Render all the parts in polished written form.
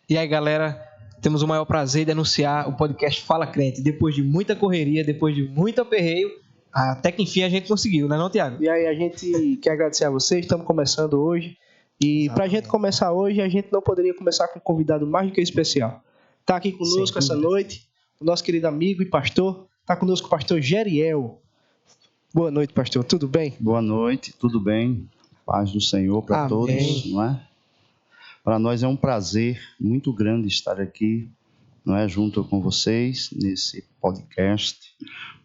E aí, galera, temos o maior prazer de anunciar o podcast Fala Crente. Depois de muita correria, depois de muito aperreio, até que enfim a gente conseguiu, não é não, Tiago? E aí, a gente quer agradecer a vocês, estamos começando hoje. E para a gente começar hoje, a gente não poderia começar com um convidado mais do que especial. Está aqui conosco essa noite o nosso querido amigo e pastor. Está conosco o pastor Geriel. Boa noite, pastor. Tudo bem? Boa noite, tudo bem? Paz do Senhor para todos, não é? Para nós é um prazer muito grande estar aqui, não é, junto com vocês nesse podcast,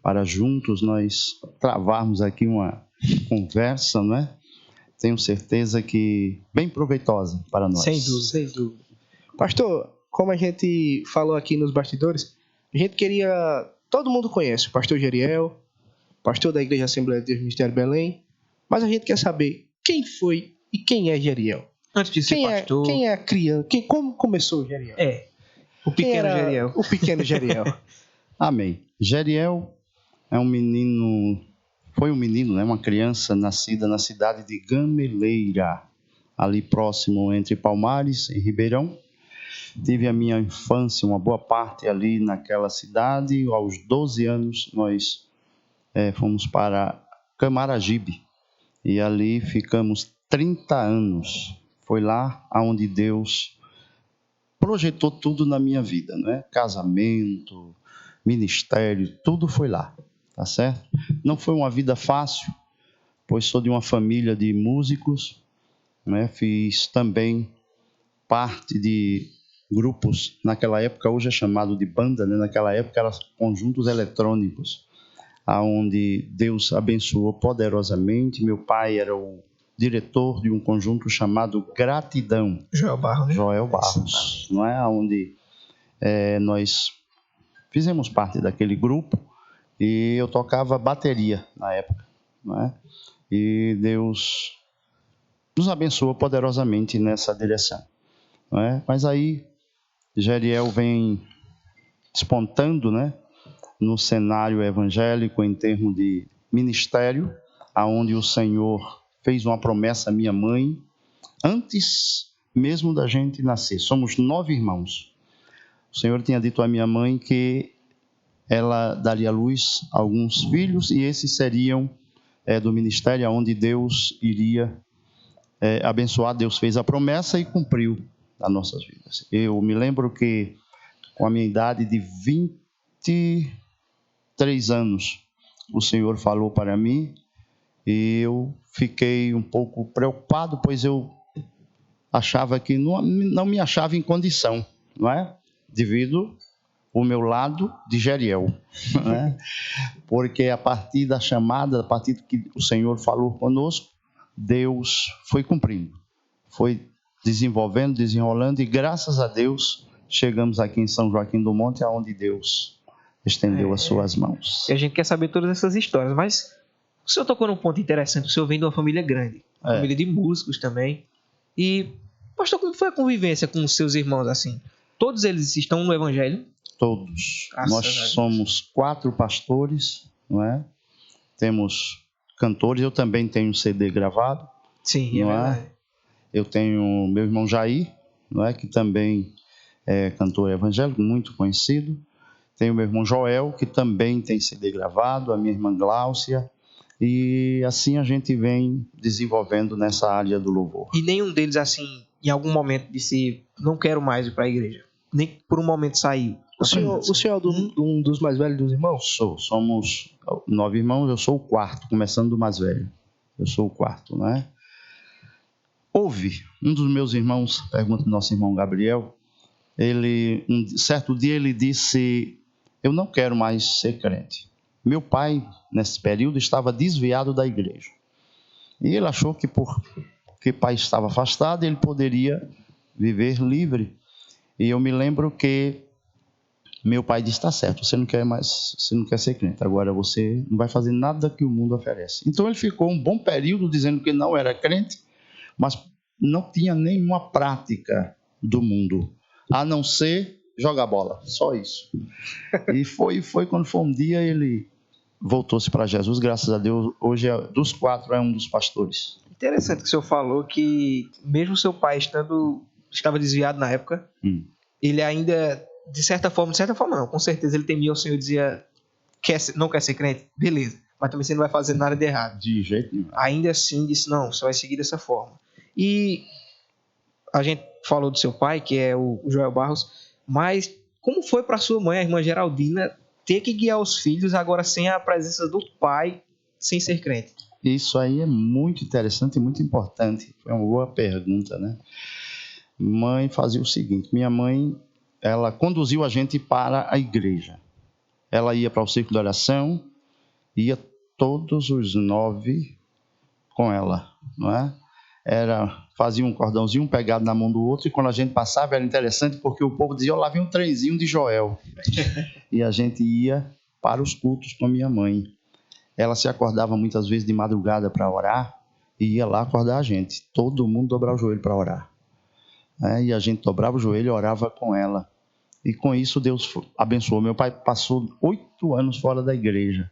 para juntos nós travarmos aqui uma conversa, não é? Tenho certeza que bem proveitosa para nós. Sem dúvida, sem dúvida. Pastor, como a gente falou aqui nos bastidores, a gente queria... Todo mundo conhece o pastor Geriel, pastor da Igreja Assembleia de Deus Ministério Belém, mas a gente quer saber quem foi e quem é Geriel. Antes de ser pastor... Quem é a criança? Como começou o Geriel? O pequeno Geriel. O pequeno Geriel. Amém. Geriel é um menino... Foi um menino, né? Uma criança nascida na cidade de Gameleira, ali próximo entre Palmares e Ribeirão. Tive a minha infância, uma boa parte ali naquela cidade. Aos 12 anos, nós fomos para Camaragibe e ali ficamos 30 anos. Foi lá onde Deus projetou tudo na minha vida, né? Casamento, ministério, tudo foi lá, tá certo? Não foi uma vida fácil, pois sou de uma família de músicos, né? Fiz também parte de grupos, naquela época, hoje é chamado de banda, né? Naquela época eram conjuntos eletrônicos, aonde Deus abençoou poderosamente. Meu pai era o diretor de um conjunto chamado Gratidão. Joel Barros, né? Joel Barros, não é? Onde nós fizemos parte daquele grupo e eu tocava bateria na época, não é? E Deus nos abençoou poderosamente nessa direção, não é? Mas aí Geriel vem despontando, né? No cenário evangélico em termos de ministério, aonde o Senhor fez uma promessa à minha mãe, antes mesmo da gente nascer. Somos 9 irmãos. O Senhor tinha dito à minha mãe que ela daria à luz a alguns filhos e esses seriam do ministério, onde Deus iria abençoar. Deus fez a promessa e cumpriu nas nossas vidas. Eu me lembro que com a minha idade de 23 anos, o Senhor falou para mim e eu fiquei um pouco preocupado, pois eu achava que não me achava em condição, não é? Devido ao meu lado de Geriel, não é? Porque a partir da chamada, a partir do que o Senhor falou conosco, Deus foi cumprindo, foi desenvolvendo, desenrolando e graças a Deus chegamos aqui em São Joaquim do Monte, aonde Deus estendeu as suas mãos. E a gente quer saber todas essas histórias, mas o senhor tocou num ponto interessante. O senhor vem de uma família grande, família de músicos também. E, pastor, como foi a convivência com os seus irmãos assim? Todos eles estão no evangelho? Todos. Nós somos 4 pastores, não é? Temos cantores, eu também tenho um CD gravado. Sim, não é? Eu tenho meu irmão Jair, não é? Que também é cantor evangélico, muito conhecido. Tenho meu irmão Joel, que também tem CD gravado, a minha irmã Gláucia. E assim a gente vem desenvolvendo nessa área do louvor. E nenhum deles, assim, em algum momento disse, não quero mais ir para a igreja? Nem por um momento saiu? O senhor é um dos mais velhos dos irmãos? Somos 9 irmãos, eu sou o 4º, começando do mais velho. Eu sou o 4º, não é? Houve um dos meus irmãos, pergunta do nosso irmão Gabriel, certo dia ele disse, eu não quero mais ser crente. Meu pai, nesse período, estava desviado da igreja. E ele achou que porque o pai estava afastado, ele poderia viver livre. E eu me lembro que meu pai disse, está certo, você não quer ser crente, agora você não vai fazer nada que o mundo oferece. Então ele ficou um bom período dizendo que não era crente, mas não tinha nenhuma prática do mundo, a não ser jogar bola, só isso. E foi quando foi um dia ele voltou-se para Jesus, graças a Deus, hoje dos 4 é um dos pastores. Interessante que o senhor falou que mesmo seu pai estando estava desviado na época. Ele ainda, de certa forma não, com certeza ele temia o Senhor e dizia, não quer ser crente? Beleza, mas também você não vai fazer nada de errado. De jeito nenhum. Ainda assim disse, não, você vai seguir dessa forma. E a gente falou do seu pai, que é o Joel Barros, mas como foi para sua mãe, a irmã Geraldina, ter que guiar os filhos agora sem a presença do pai, sem ser crente? Isso aí é muito interessante e muito importante. Foi uma boa pergunta, né? Mãe fazia o seguinte, minha mãe, ela conduziu a gente para a igreja. Ela ia para o círculo de oração, ia todos os 9 com ela, não é? Fazia um cordãozinho pegado na mão do outro, e quando a gente passava era interessante porque o povo dizia, lá vem um trenzinho de Joel. E a gente ia para os cultos com a minha mãe. Ela se acordava muitas vezes de madrugada para orar e ia lá acordar a gente. Todo mundo dobrava o joelho para orar. E a gente dobrava o joelho e orava com ela. E com isso Deus abençoou. Meu pai passou 8 anos fora da igreja,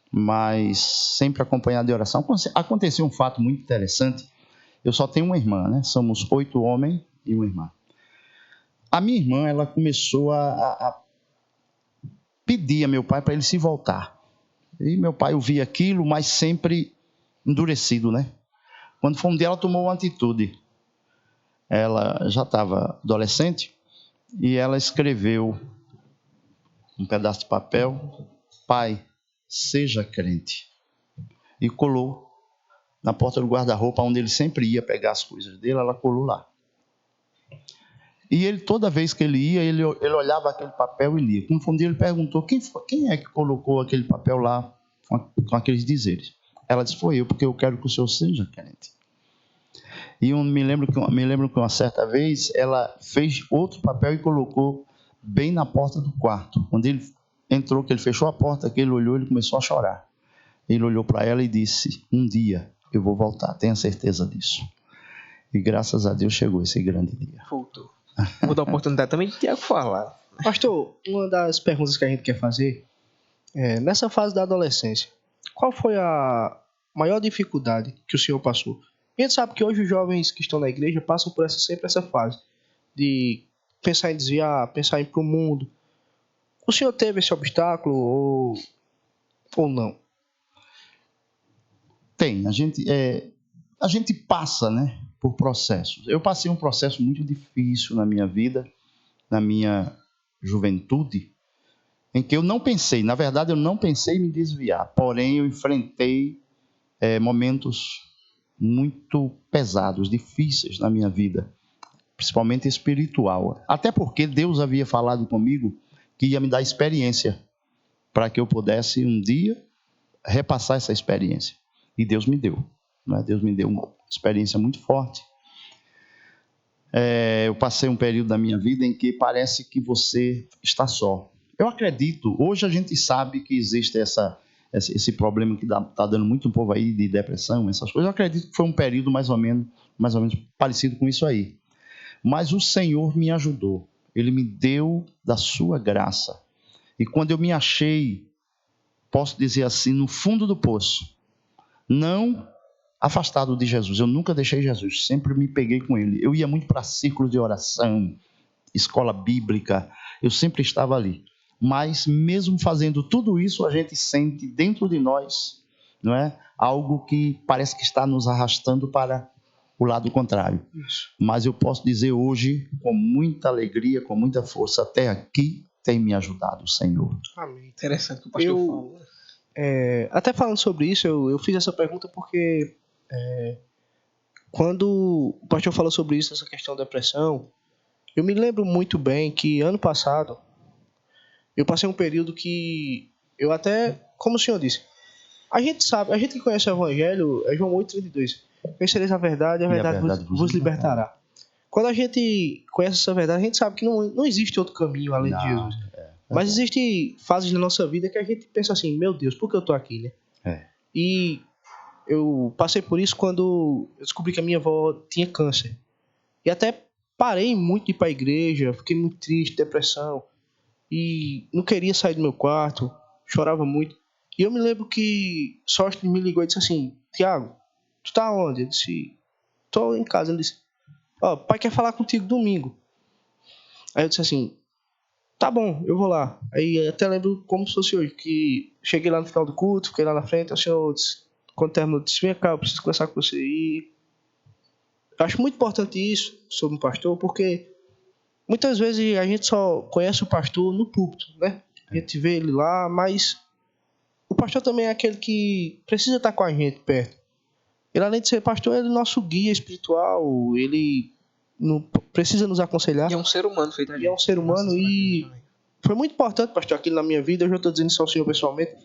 mas sempre acompanhado de oração. Aconteceu um fato muito interessante. Eu só tenho uma irmã, né? Somos 8 homens e uma irmã. A minha irmã, ela começou a pedir a meu pai para ele se voltar. E meu pai ouvia aquilo, mas sempre endurecido, né? Quando foi um dia, ela tomou uma atitude. Ela já estava adolescente e ela escreveu um pedaço de papel, pai, seja crente. E colou na porta do guarda-roupa, onde ele sempre ia pegar as coisas dele, ela colou lá. E ele, toda vez que ele ia, ele olhava aquele papel e lia. Como foi um dia, ele perguntou, quem é que colocou aquele papel lá com aqueles dizeres? Ela disse, foi eu, porque eu quero que o senhor seja crente. E eu me lembro que uma certa vez, ela fez outro papel e colocou bem na porta do quarto. Quando ele entrou, que ele fechou a porta, que ele olhou, ele começou a chorar. Ele olhou para ela e disse, um dia eu vou voltar, tenha certeza disso. E graças a Deus chegou esse grande dia. Voltou. Vou dar a oportunidade também de Tiago falar. Pastor, uma das perguntas que a gente quer fazer é, nessa fase da adolescência, qual foi a maior dificuldade que o senhor passou? A gente sabe que hoje os jovens que estão na igreja passam por sempre essa fase de pensar em desviar, pensar em ir para o mundo. O senhor teve esse obstáculo ou não? Tem, a gente passa, né, por processos. Eu passei um processo muito difícil na minha vida, na minha juventude, em que eu não pensei, na verdade eu não pensei em me desviar, porém eu enfrentei momentos muito pesados, difíceis na minha vida, principalmente espiritual. Até porque Deus havia falado comigo que ia me dar experiência para que eu pudesse um dia repassar essa experiência. E Deus me deu. Né? Deus me deu uma experiência muito forte. Eu passei um período da minha vida em que parece que você está só. Eu acredito, hoje a gente sabe que existe esse problema que está dando muito povo aí de depressão, essas coisas. Eu acredito que foi um período mais ou menos parecido com isso aí. Mas o Senhor me ajudou. Ele me deu da sua graça. E quando eu me achei, posso dizer assim, no fundo do poço, não afastado de Jesus, eu nunca deixei Jesus, sempre me peguei com ele. Eu ia muito para círculos de oração, escola bíblica, eu sempre estava ali. Mas mesmo fazendo tudo isso, a gente sente dentro de nós, não é, algo que parece que está nos arrastando para o lado contrário. Isso. Mas eu posso dizer hoje, com muita alegria, com muita força, até aqui tem me ajudado o Senhor. Amém. Interessante que o pastor falou. Até falando sobre isso, eu fiz essa pergunta porque quando o pastor falou sobre isso, essa questão da depressão, eu me lembro muito bem que ano passado eu passei um período que eu até, como o senhor disse, a gente sabe, a gente que conhece o Evangelho, é João 8,32. Conhecereis a verdade vos libertará. Quando a gente conhece essa verdade, a gente sabe que não existe outro caminho além de Jesus. Mas existem fases na nossa vida que a gente pensa assim, meu Deus, por que eu tô aqui, né? E eu passei por isso quando eu descobri que a minha avó tinha câncer. E até parei muito de ir para a igreja, fiquei muito triste, depressão. E não queria sair do meu quarto, chorava muito. E eu me lembro que Sóstenes me ligou e disse assim, Tiago, tu tá onde? Eu disse, tô em casa. Ele disse, ó, o pai quer falar contigo domingo. Aí eu disse assim, tá bom, eu vou lá. Aí até lembro como se fosse hoje, que cheguei lá no final do culto, fiquei lá na frente, o senhor disse, quando terminou, disse, vem cá, eu preciso conversar com você. E eu acho muito importante isso sobre um pastor, porque muitas vezes a gente só conhece o pastor no púlpito, né? A gente vê ele lá, mas o pastor também é aquele que precisa estar com a gente perto. Ele, além de ser pastor, ele é nosso guia espiritual, ele precisa nos aconselhar. E é um ser humano feito a gente. E é um ser humano e foi muito importante, pastor, aquilo na minha vida. Eu já estou dizendo isso ao senhor pessoalmente,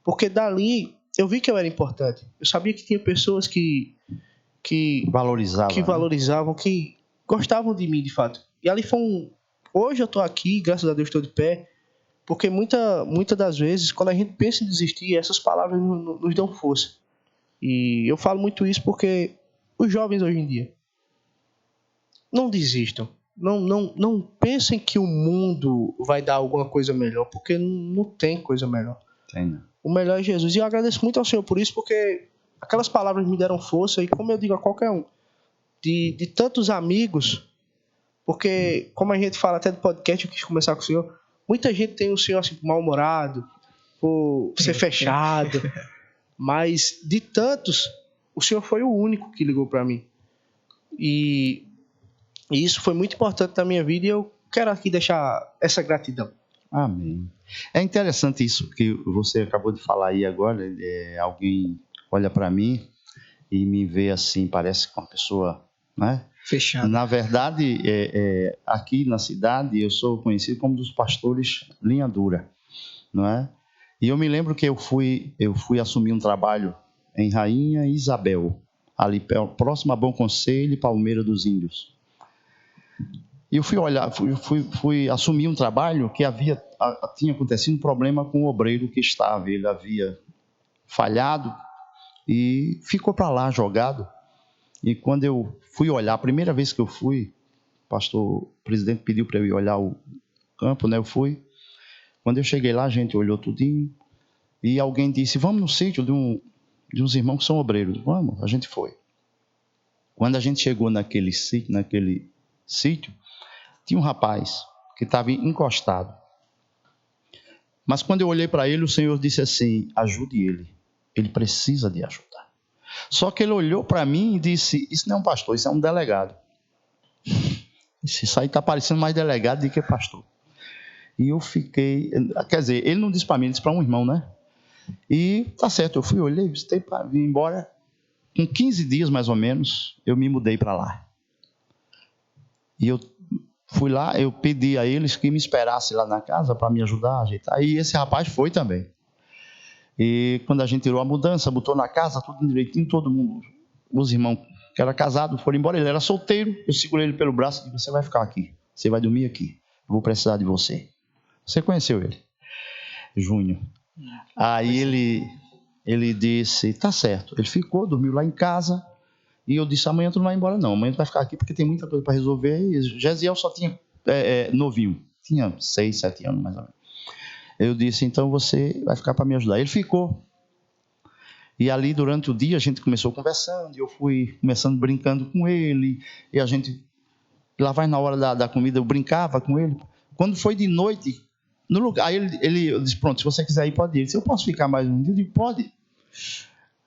porque dali eu vi que eu era importante. Eu sabia que tinha pessoas que valorizavam, que gostavam de mim, de fato. E ali foi hoje eu estou aqui, graças a Deus estou de pé, porque muitas das vezes, quando a gente pensa em desistir, essas palavras nos dão força. E eu falo muito isso porque os jovens hoje em dia não desistam. Não pensem que o mundo vai dar alguma coisa melhor, porque não tem coisa melhor. Tem, né? O melhor é Jesus. E eu agradeço muito ao Senhor por isso, porque aquelas palavras me deram força. E como eu digo a qualquer um, de tantos amigos, porque como a gente fala até do podcast, eu quis começar com o Senhor, muita gente tem o Senhor assim, mal-humorado, por ser fechado, mas de tantos, o Senhor foi o único que ligou para mim. E isso foi muito importante na minha vida e eu quero aqui deixar essa gratidão. Amém. É interessante isso que você acabou de falar aí agora. Alguém olha para mim e me vê assim, parece que uma pessoa, né? Fechado. Na verdade, aqui na cidade eu sou conhecido como dos pastores linha dura, não é? E eu me lembro que eu fui assumir um trabalho em Rainha Isabel, ali próximo a Bom Conselho e Palmeira dos Índios. E eu fui assumir um trabalho que tinha acontecido um problema com o obreiro que estava. Ele havia falhado e ficou para lá jogado. E quando eu fui olhar, a primeira vez que eu fui, o presidente pediu para eu ir olhar o campo, né? Eu fui. Quando eu cheguei lá, a gente olhou tudinho e alguém disse, vamos no sítio de uns irmãos que são obreiros. Vamos, a gente foi. Quando a gente chegou naquele sítio, tinha um rapaz que estava encostado. Mas quando eu olhei para ele, o Senhor disse assim, ajude ele. Ele precisa de ajuda. Só que ele olhou para mim e disse, isso não é um pastor, isso é um delegado. Isso aí está parecendo mais delegado do que pastor. E eu fiquei, quer dizer, ele não disse para mim, ele disse para um irmão, né? E tá certo, eu fui, olhei, visitei, vim embora. Com 15 dias mais ou menos, eu me mudei para lá. E eu fui lá, eu pedi a eles que me esperassem lá na casa para me ajudar a ajeitar. E esse rapaz foi também. E quando a gente tirou a mudança, botou na casa, tudo direitinho, todo mundo, os irmãos que eram casados foram embora. Ele era solteiro, eu segurei ele pelo braço e disse, você vai ficar aqui, você vai dormir aqui, eu vou precisar de você. Você conheceu ele? Júnior. Aí ele disse, tá certo. Ele ficou, dormiu lá em casa. E eu disse, amanhã tu não vai embora não. Amanhã tu vai ficar aqui porque tem muita coisa para resolver. E Gesiel só tinha novinho. Tinha 6, 7 anos mais ou menos. Eu disse, então você vai ficar para me ajudar. Ele ficou. E ali durante o dia a gente começou conversando. E eu fui começando brincando com ele. E a gente, lá vai na hora da comida, eu brincava com ele. Quando foi de noite, no lugar, aí ele disse, pronto, se você quiser ir, pode ir. Ele disse, eu posso ficar mais um dia? Eu disse, pode.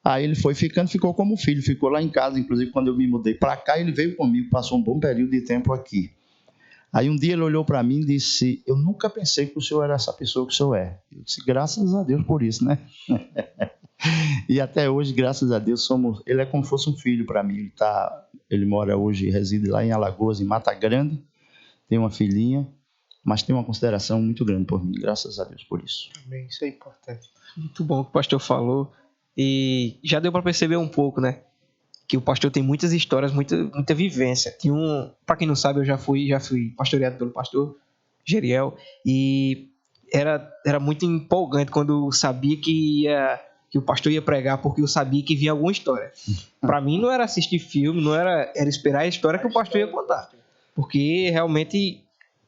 Aí ele foi ficando, ficou como filho, ficou lá em casa. Inclusive, quando eu me mudei para cá, ele veio comigo, passou um bom período de tempo aqui. Aí um dia ele olhou para mim e disse, eu nunca pensei que o senhor era essa pessoa que o senhor é. Eu disse, graças a Deus por isso, né? E até hoje, graças a Deus, ele é como se fosse um filho para mim. Ele mora hoje, reside lá em Alagoas, em Mata Grande, tem uma filhinha, mas tem uma consideração muito grande por mim, graças a Deus por isso. Amém, isso é importante. Muito bom o que o pastor falou. E já deu para perceber um pouco, né? Que o pastor tem muitas histórias, muita vivência. Para quem não sabe, eu já fui pastoreado pelo pastor Geriel. E era muito empolgante quando eu sabia que o pastor ia pregar, porque eu sabia que vinha alguma história. Para mim não era assistir filme, não era esperar a história que o pastor ia contar. Porque realmente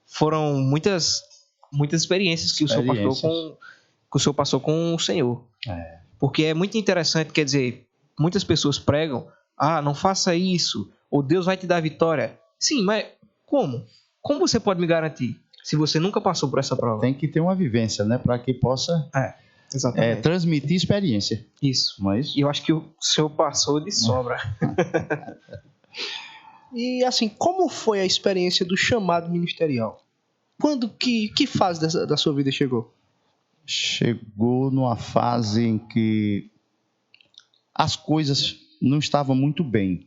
foram muitas experiências que o senhor passou com o Senhor. Porque é muito interessante, quer dizer, muitas pessoas pregam, não faça isso, ou Deus vai te dar vitória. Sim, mas como? Como você pode me garantir se você nunca passou por essa prova? Tem que ter uma vivência, né? Para que possa Exatamente. transmitir experiência. Isso. Não é isso? E eu acho que o senhor passou de sobra. E assim, como foi a experiência do chamado ministerial? Quando, que fase da sua vida chegou? Chegou numa fase em que as coisas não estavam muito bem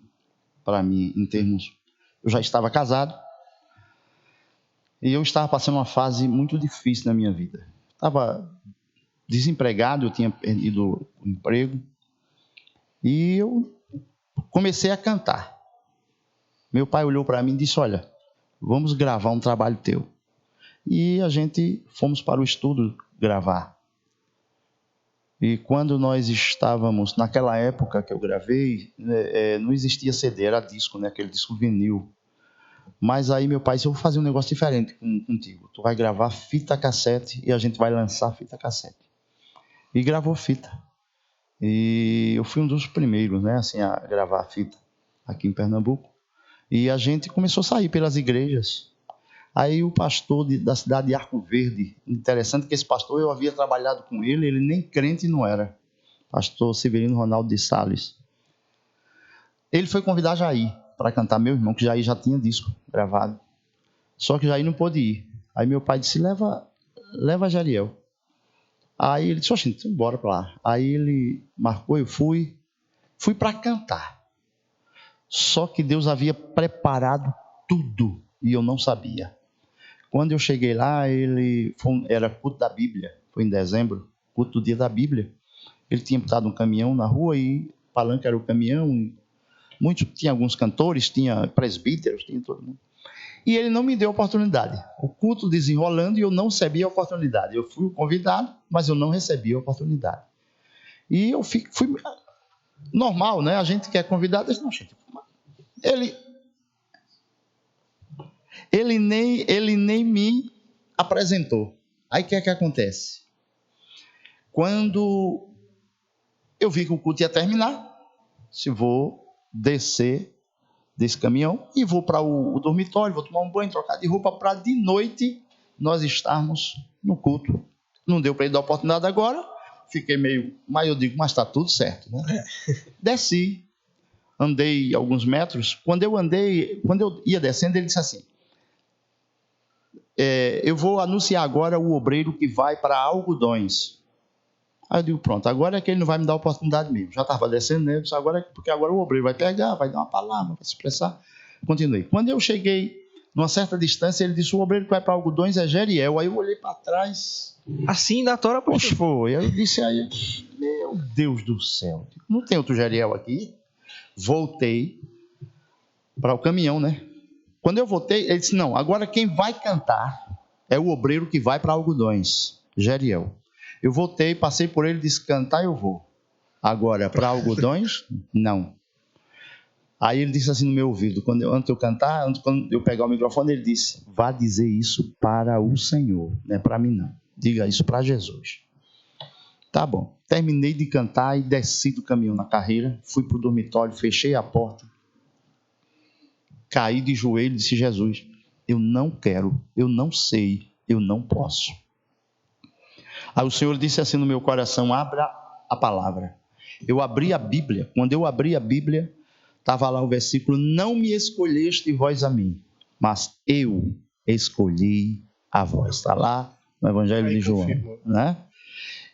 para mim, em termos... Eu já estava casado e eu estava passando uma fase muito difícil na minha vida. Estava desempregado, eu tinha perdido o emprego e eu comecei a cantar. Meu pai olhou para mim e disse: olha, vamos gravar um trabalho teu. E a gente fomos para o estúdio gravar. E quando nós estávamos, naquela época que eu gravei, não existia CD, era disco, né? Aquele disco vinil. Mas aí meu pai disse: eu vou fazer um negócio diferente contigo. Tu vai gravar fita cassete e a gente vai lançar fita cassete. E gravou fita. E eu fui um dos primeiros, né, assim, a gravar fita aqui em Pernambuco. E a gente começou a sair pelas igrejas. Aí o pastor da cidade de Arco Verde, interessante que esse pastor, eu havia trabalhado com ele, ele nem crente não era, pastor Severino Ronaldo de Sales. Ele foi convidar Jair para cantar, meu irmão, que Jair já tinha disco gravado. Só que Jair não pôde ir. Aí meu pai disse: leva Jariel. Aí ele disse: oxe, então bora para lá. Aí ele marcou, eu fui para cantar. Só que Deus havia preparado tudo e eu não sabia. Quando eu cheguei lá, era culto da Bíblia, foi em dezembro, culto do dia da Bíblia. Ele tinha botado um caminhão na rua e o palanque era o caminhão. Tinha alguns cantores, tinha presbíteros, tinha todo mundo. E ele não me deu a oportunidade. O culto desenrolando e eu não recebi a oportunidade. Eu fui o convidado, mas eu não recebi a oportunidade. E eu fui normal, né? A gente que é convidado, não, gente. Ele nem me apresentou. Aí o que é que acontece? Quando eu vi que o culto ia terminar, se vou descer desse caminhão e vou para o dormitório, vou tomar um banho, trocar de roupa para de noite nós estarmos no culto. Não deu para ele dar a oportunidade agora, fiquei meio, mas eu digo, mas está tudo certo, né? Desci, andei alguns metros. Quando eu ia descendo, ele disse assim: eu vou anunciar agora o obreiro que vai para Algodões. Aí eu digo: pronto, agora é que ele não vai me dar a oportunidade mesmo. Já estava descendo, né? Eu disse: porque agora o obreiro vai pegar, vai dar uma palavra, vai se expressar. Continuei. Quando eu cheguei numa certa distância, ele disse: o obreiro que vai para Algodões é Jeriel. Aí eu olhei para trás. Assim, na tora, poxa, foi. Aí eu disse: meu Deus do céu, não tem outro Jeriel aqui? Voltei para o caminhão, né? Quando eu voltei, ele disse: não, agora quem vai cantar é o obreiro que vai para Algodões, Jeriel. Eu voltei, passei por ele e disse: cantar eu vou. Agora, para Algodões, não. Aí ele disse assim no meu ouvido, antes de eu cantar, quando eu pegar o microfone, ele disse: vá dizer isso para o Senhor, não é para mim não. Diga isso para Jesus. Tá bom. Terminei de cantar e desci do caminhão na carreira, fui para o dormitório, fechei a porta, caí de joelho e disse: Jesus, eu não quero, eu não sei, eu não posso. Aí o Senhor disse assim no meu coração: abra a palavra. Eu abri a Bíblia. Quando eu abri a Bíblia, estava lá o versículo: não me escolheste vós a mim, mas eu escolhi a vós. Está lá no Evangelho de João, né?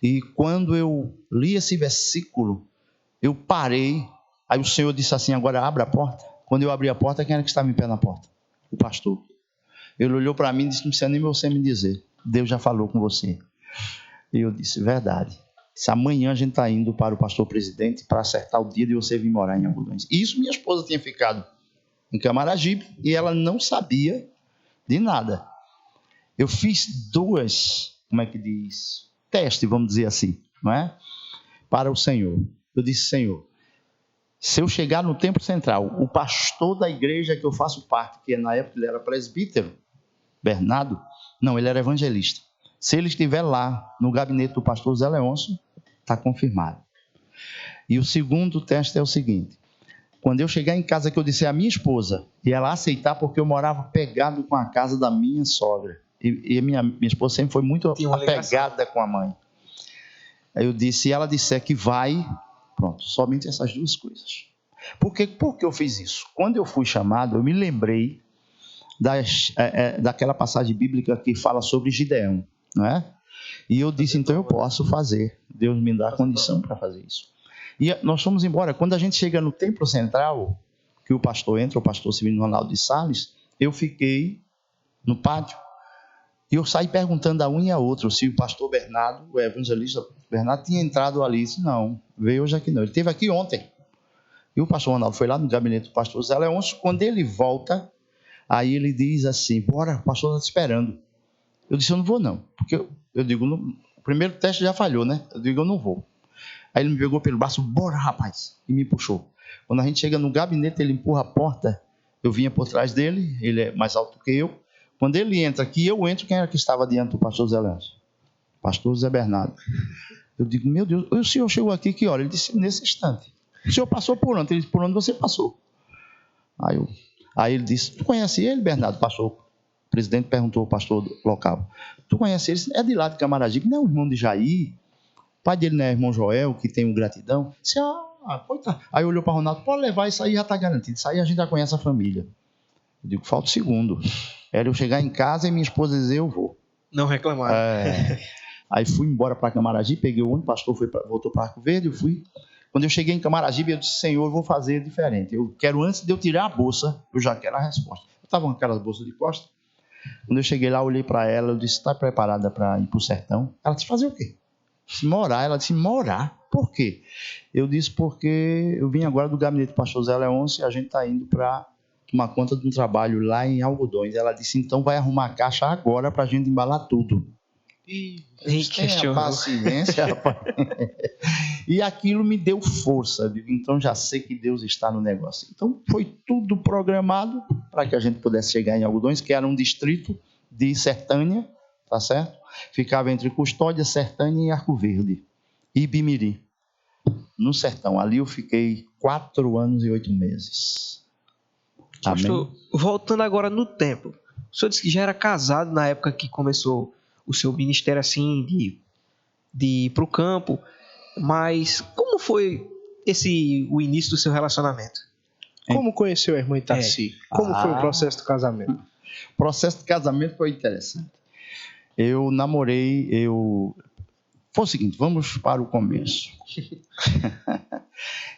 E quando eu li esse versículo, eu parei. Aí o Senhor disse assim: agora abra a porta. Quando eu abri a porta, quem era que estava em pé na porta? O pastor. Ele olhou para mim e disse: não precisa nem você me dizer, Deus já falou com você. E eu disse: verdade. Se amanhã a gente está indo para o pastor presidente para acertar o dia de você vir morar em Algodões. E isso minha esposa tinha ficado em Camaragibe e ela não sabia de nada. Eu fiz testes, vamos dizer assim, não é? Para o Senhor. Eu disse: Senhor, se eu chegar no Templo Central, o pastor da igreja que eu faço parte, que na época ele era presbítero, Bernardo, não, ele era evangelista. Se ele estiver lá no gabinete do pastor Zé Leôncio, está confirmado. E o segundo teste é o seguinte: Quando eu chegar em casa, que eu disse à minha esposa, e ela aceitar, porque eu morava pegado com a casa da minha sogra. E minha esposa sempre foi muito apegada com a mãe. Aí eu disse, e ela disser que vai, pronto, somente essas duas coisas. Por que eu fiz isso? Quando eu fui chamado, eu me lembrei daquela passagem bíblica que fala sobre Gideão, não é? E eu disse, então eu posso fazer. Deus me dá condição para fazer isso. E nós fomos embora. Quando a gente chega no templo central, que o pastor entra, o pastor Severino Ronaldo de Sales, eu fiquei no pátio. E eu saí perguntando a um e a outro se o pastor Bernardo, o evangelista Bernardo, tinha entrado ali. Disse, não, veio hoje aqui não. Ele esteve aqui ontem. E o pastor Ronaldo foi lá no gabinete do pastor Zé Leôncio. Quando ele volta, aí ele diz assim, bora, o pastor está te esperando. Eu disse, eu não vou não. Porque eu digo, o primeiro teste já falhou, né? Eu digo, eu não vou. Aí ele me pegou pelo braço, bora rapaz, e me puxou. Quando a gente chega no gabinete, ele empurra a porta, eu vinha por trás dele, ele é mais alto que eu. Quando ele entra aqui, eu entro, quem era que estava diante do pastor Zé Leôncio? Pastor Zé Bernardo. Eu digo, meu Deus, o senhor chegou aqui que hora? Ele disse, nesse instante. O senhor passou por onde? Ele disse, por onde você passou? Aí ele disse, tu conhece ele, Bernardo? Pastor, o presidente perguntou ao pastor local. Tu conhece ele? É de lá de Camaragibe, não é o irmão de Jair? O pai dele não é o irmão Joel, que tem um gratidão? Disse, tá. Aí olhou para o Ronaldo, pode levar, isso aí já está garantido. Isso aí a gente já conhece a família. Eu digo, falta o segundo. Era eu chegar em casa e minha esposa dizer, eu vou. Não reclamar. Aí fui embora para Camaragibe, peguei o ônibus, o pastor voltou para Arco Verde, eu fui. Quando eu cheguei em Camaragibe, eu disse, Senhor, eu vou fazer diferente. Eu quero, antes de eu tirar a bolsa, eu já quero a resposta. Eu estava com aquelas bolsas de costa. Quando eu cheguei lá, eu olhei para ela, eu disse, está preparada para ir para o sertão? Ela disse, fazer o quê? Eu disse, morar. Ela disse, morar? Por quê? Eu disse, porque eu vim agora do gabinete do pastor Zé Leôncio e a gente está indo para tomar conta de um trabalho lá em Algodões. Ela disse, então vai arrumar a caixa agora para a gente embalar tudo. E tenha paciência, rapaz. E aquilo me deu força. Então já sei que Deus está no negócio. Então foi tudo programado para que a gente pudesse chegar em Algodões, que era um distrito de Sertânia, tá certo? Ficava entre Custódia, Sertânia e Arco Verde. E Bimiri. No sertão. Ali eu fiquei 4 anos e 8 meses. Pastor, voltando agora no tempo. O senhor disse que já era casado na época que começou o seu ministério assim, de ir para o campo. Mas como foi o início do seu relacionamento? Como conheceu a irmã Itaci? Como foi o processo do casamento? O processo de casamento foi interessante. Eu namorei, Foi o seguinte, vamos para o começo.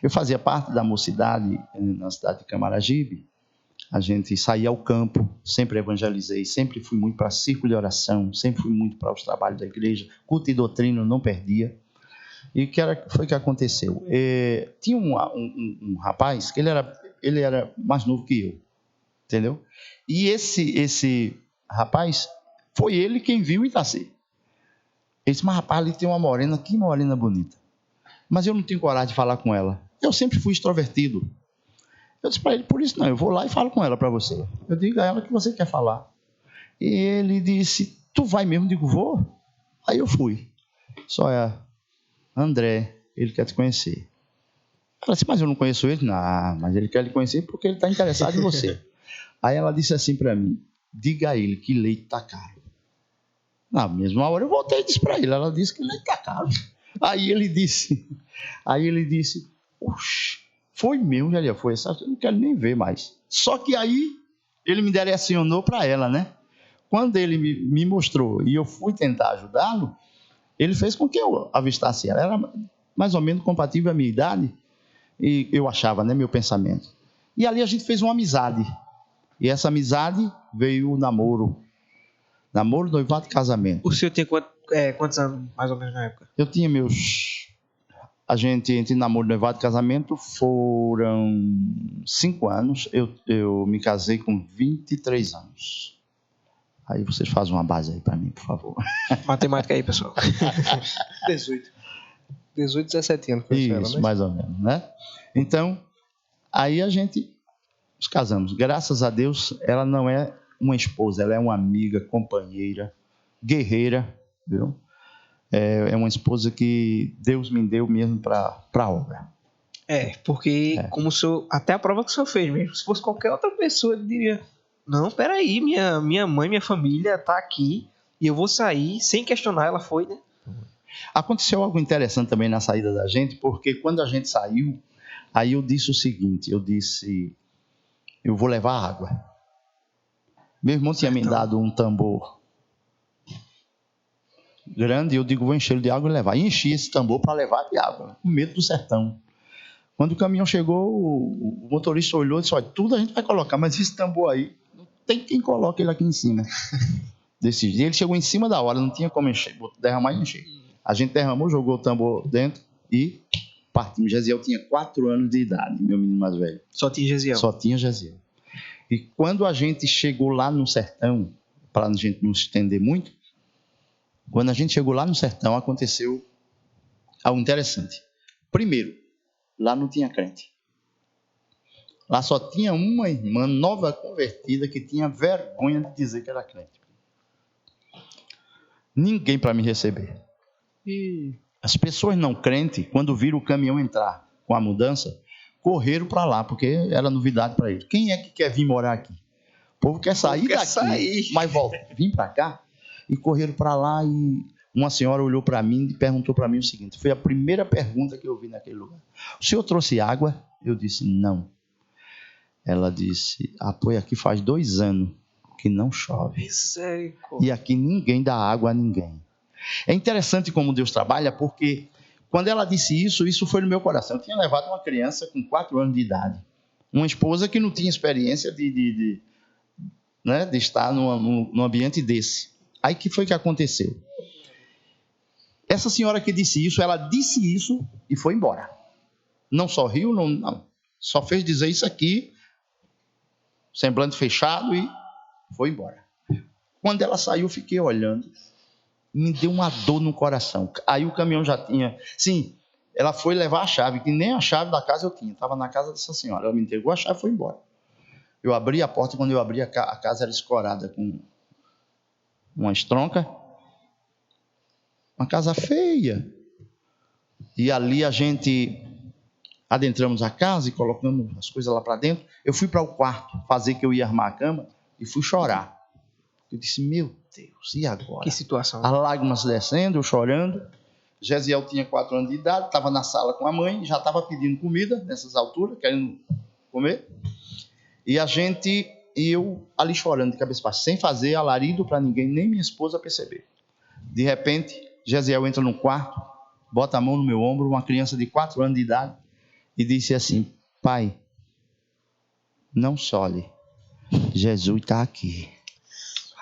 Eu fazia parte da mocidade na cidade de Camaragibe. A gente saía ao campo, sempre evangelizei, sempre fui muito para círculo de oração, sempre fui muito para os trabalhos da igreja, culto e doutrina, não perdia. E o que foi que aconteceu? Tinha um rapaz que ele era mais novo que eu, entendeu? E esse rapaz, foi ele quem viu Itaci. Ele disse, mas rapaz, ali tem uma morena, que morena bonita. Mas eu não tenho coragem de falar com ela. Eu sempre fui extrovertido. Eu disse para ele, por isso não, eu vou lá e falo com ela para você. Eu digo a ela que você quer falar. E ele disse, tu vai mesmo? Eu digo, vou. Aí eu fui. Só André, ele quer te conhecer. Ela disse, mas eu não conheço ele. Não, mas ele quer lhe conhecer porque ele está interessado em você. Aí ela disse assim para mim, diga a ele que leite está caro. Na mesma hora eu voltei e disse para ele, ela disse que leite está caro. Aí ele disse, oxe, foi mesmo, já foi, eu não quero nem ver mais. Só que aí ele me direcionou para ela, né? Quando ele me mostrou e eu fui tentar ajudá-lo, ele fez com que eu avistasse ela. Ela era mais ou menos compatível à minha idade, e eu achava, né, meu pensamento. E ali a gente fez uma amizade. E essa amizade veio o namoro. Namoro, noivado e casamento. O senhor tinha quantos anos, mais ou menos, na época? Eu tinha A gente, entre namoro, noivado e casamento, foram 5 anos. Eu me casei com 23 anos. Aí vocês fazem uma base aí para mim, por favor. Matemática aí, pessoal. 18, 17 anos. Isso, ela, mais ou menos, né? Então, aí a gente nos casamos. Graças a Deus, ela não é uma esposa, ela é uma amiga, companheira, guerreira, viu? É uma esposa que Deus me deu mesmo para a obra. Porque como o senhor, até a prova que o senhor fez mesmo, se fosse qualquer outra pessoa, ele diria, não, peraí, minha mãe, minha família tá aqui e eu vou sair sem questionar. Ela foi, né? Aconteceu algo interessante também na saída da gente, porque quando a gente saiu, aí eu disse o seguinte, eu vou levar água. Meu irmão tinha me dado um tambor grande, eu digo, vou encher ele de água e levar. E enchi esse tambor para levar de água, com medo do sertão. Quando o caminhão chegou, o motorista olhou e disse, olha, tudo a gente vai colocar, mas esse tambor aí, não tem quem coloque ele aqui em cima. Desse dia, ele chegou em cima da hora, não tinha como encher, derramar e encher. A gente derramou, jogou o tambor dentro e partimos. Gesiel tinha 4 anos de idade, meu menino mais velho. Só tinha Gesiel? Só tinha Gesiel. E quando a gente chegou lá no sertão, para a gente não se estender muito, quando a gente chegou lá no sertão, aconteceu algo interessante. Primeiro, lá não tinha crente. Lá só tinha uma irmã nova convertida que tinha vergonha de dizer que era crente. Ninguém para me receber. E as pessoas não crentes, quando viram o caminhão entrar com a mudança, correram para lá, porque era novidade para eles. Quem é que quer vir morar aqui? O povo quer sair daqui, mas volta, vim para cá. E correram para lá e uma senhora olhou para mim e perguntou para mim o seguinte, foi a primeira pergunta que eu vi naquele lugar. O senhor trouxe água? Eu disse, não. Ela disse, aqui faz 2 anos que não chove. E aqui ninguém dá água a ninguém. É interessante como Deus trabalha, porque quando ela disse isso foi no meu coração. Eu tinha levado uma criança com 4 anos de idade, uma esposa que não tinha experiência de estar num ambiente desse. Aí que foi que aconteceu? Essa senhora que disse isso, ela disse isso e foi embora. Não sorriu, não. Só fez dizer isso aqui, semblante fechado, e foi embora. Quando ela saiu, eu fiquei olhando. Me deu uma dor no coração. Aí o caminhão já tinha... Sim, ela foi levar a chave, que nem a chave da casa eu tinha. Estava na casa dessa senhora. Ela me entregou a chave e foi embora. Eu abri a porta, quando eu abri, a casa era escorada com uma estronca. Uma casa feia. E ali a gente adentramos a casa e colocamos as coisas lá para dentro. Eu fui para o quarto fazer que eu ia armar a cama e fui chorar. Eu disse, meu Deus, e agora? Que situação. As lágrimas descendo, eu chorando. Gesiel tinha 4 anos de idade, estava na sala com a mãe, já estava pedindo comida nessas alturas, querendo comer. E eu ali chorando de cabeça baixa, sem fazer alarido para ninguém, nem minha esposa perceber. De repente, Gesiel entra no quarto, bota a mão no meu ombro, uma criança de 4 anos de idade, e disse assim, pai, não chore, Jesus está aqui.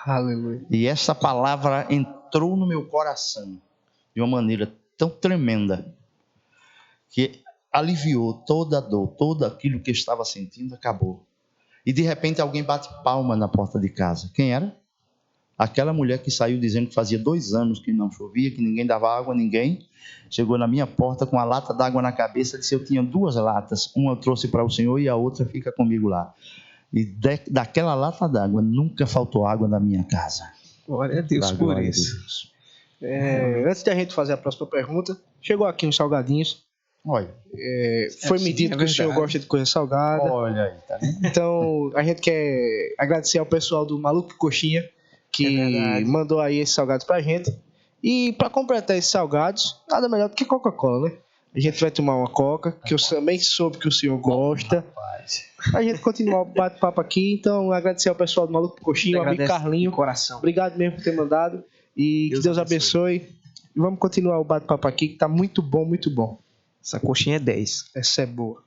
Aleluia. E essa palavra entrou no meu coração de uma maneira tão tremenda que aliviou toda a dor, tudo aquilo que eu estava sentindo acabou. E de repente alguém bate palma na porta de casa. Quem era? Aquela mulher que saiu dizendo que fazia 2 anos que não chovia, que ninguém dava água a ninguém. Chegou na minha porta com a lata d'água na cabeça, disse, eu tinha 2 latas, uma eu trouxe para o senhor e a outra fica comigo lá. E daquela lata d'água nunca faltou água na minha casa. Glória a Deus por isso. Antes de a gente fazer a próxima pergunta, chegou aqui uns salgadinhos. Olha. Foi me dito que o senhor gosta de coisa salgada. Olha aí, tá vendo? Então, a gente quer agradecer ao pessoal do Maluco Coxinha, que mandou aí esses salgados pra gente. E para completar esses salgados, nada melhor do que Coca-Cola, né? A gente vai tomar uma Coca, que eu também soube que o senhor gosta. A gente continuar o bate-papo aqui, então agradecer ao pessoal do Maluco Coxinha, ao amigo Carlinho. Coração. Obrigado mesmo por ter mandado. E que Deus abençoe. E vamos continuar o bate-papo aqui, que tá muito bom, muito bom. Essa coxinha é 10. Essa é boa.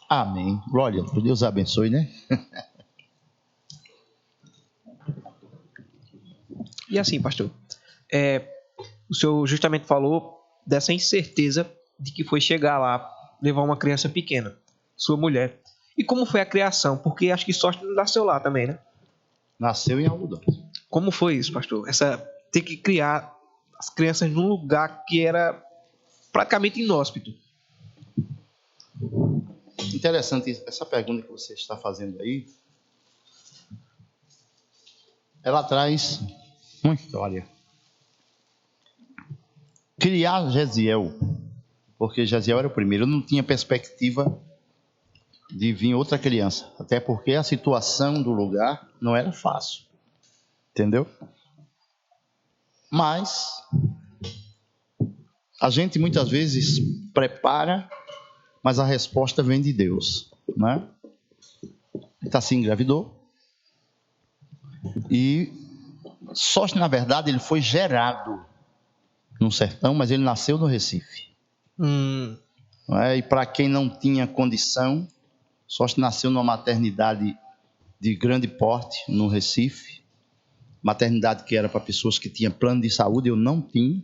Amém. Glória a Deus. Deus abençoe, né? E assim, pastor, o senhor justamente falou dessa incerteza de que foi chegar lá, levar uma criança pequena, sua mulher. E como foi a criação? Porque acho que sorte não nasceu lá também, né? Nasceu em algodão. Como foi isso, pastor? Ter que criar as crianças num lugar que era praticamente inóspito. Interessante essa pergunta que você está fazendo aí. Ela traz uma história. Criar Gesiel porque Jaziel era o primeiro. Eu não tinha perspectiva de vir outra criança, até porque a situação do lugar não era fácil, entendeu? Mas a gente muitas vezes prepara, mas a resposta vem de Deus, né? Itaci engravidou e só que na verdade ele foi gerado no sertão, mas ele nasceu no Recife. Não é? E para quem não tinha condição, só que nasceu numa maternidade de grande porte no Recife, maternidade que era para pessoas que tinham plano de saúde. Eu não tinha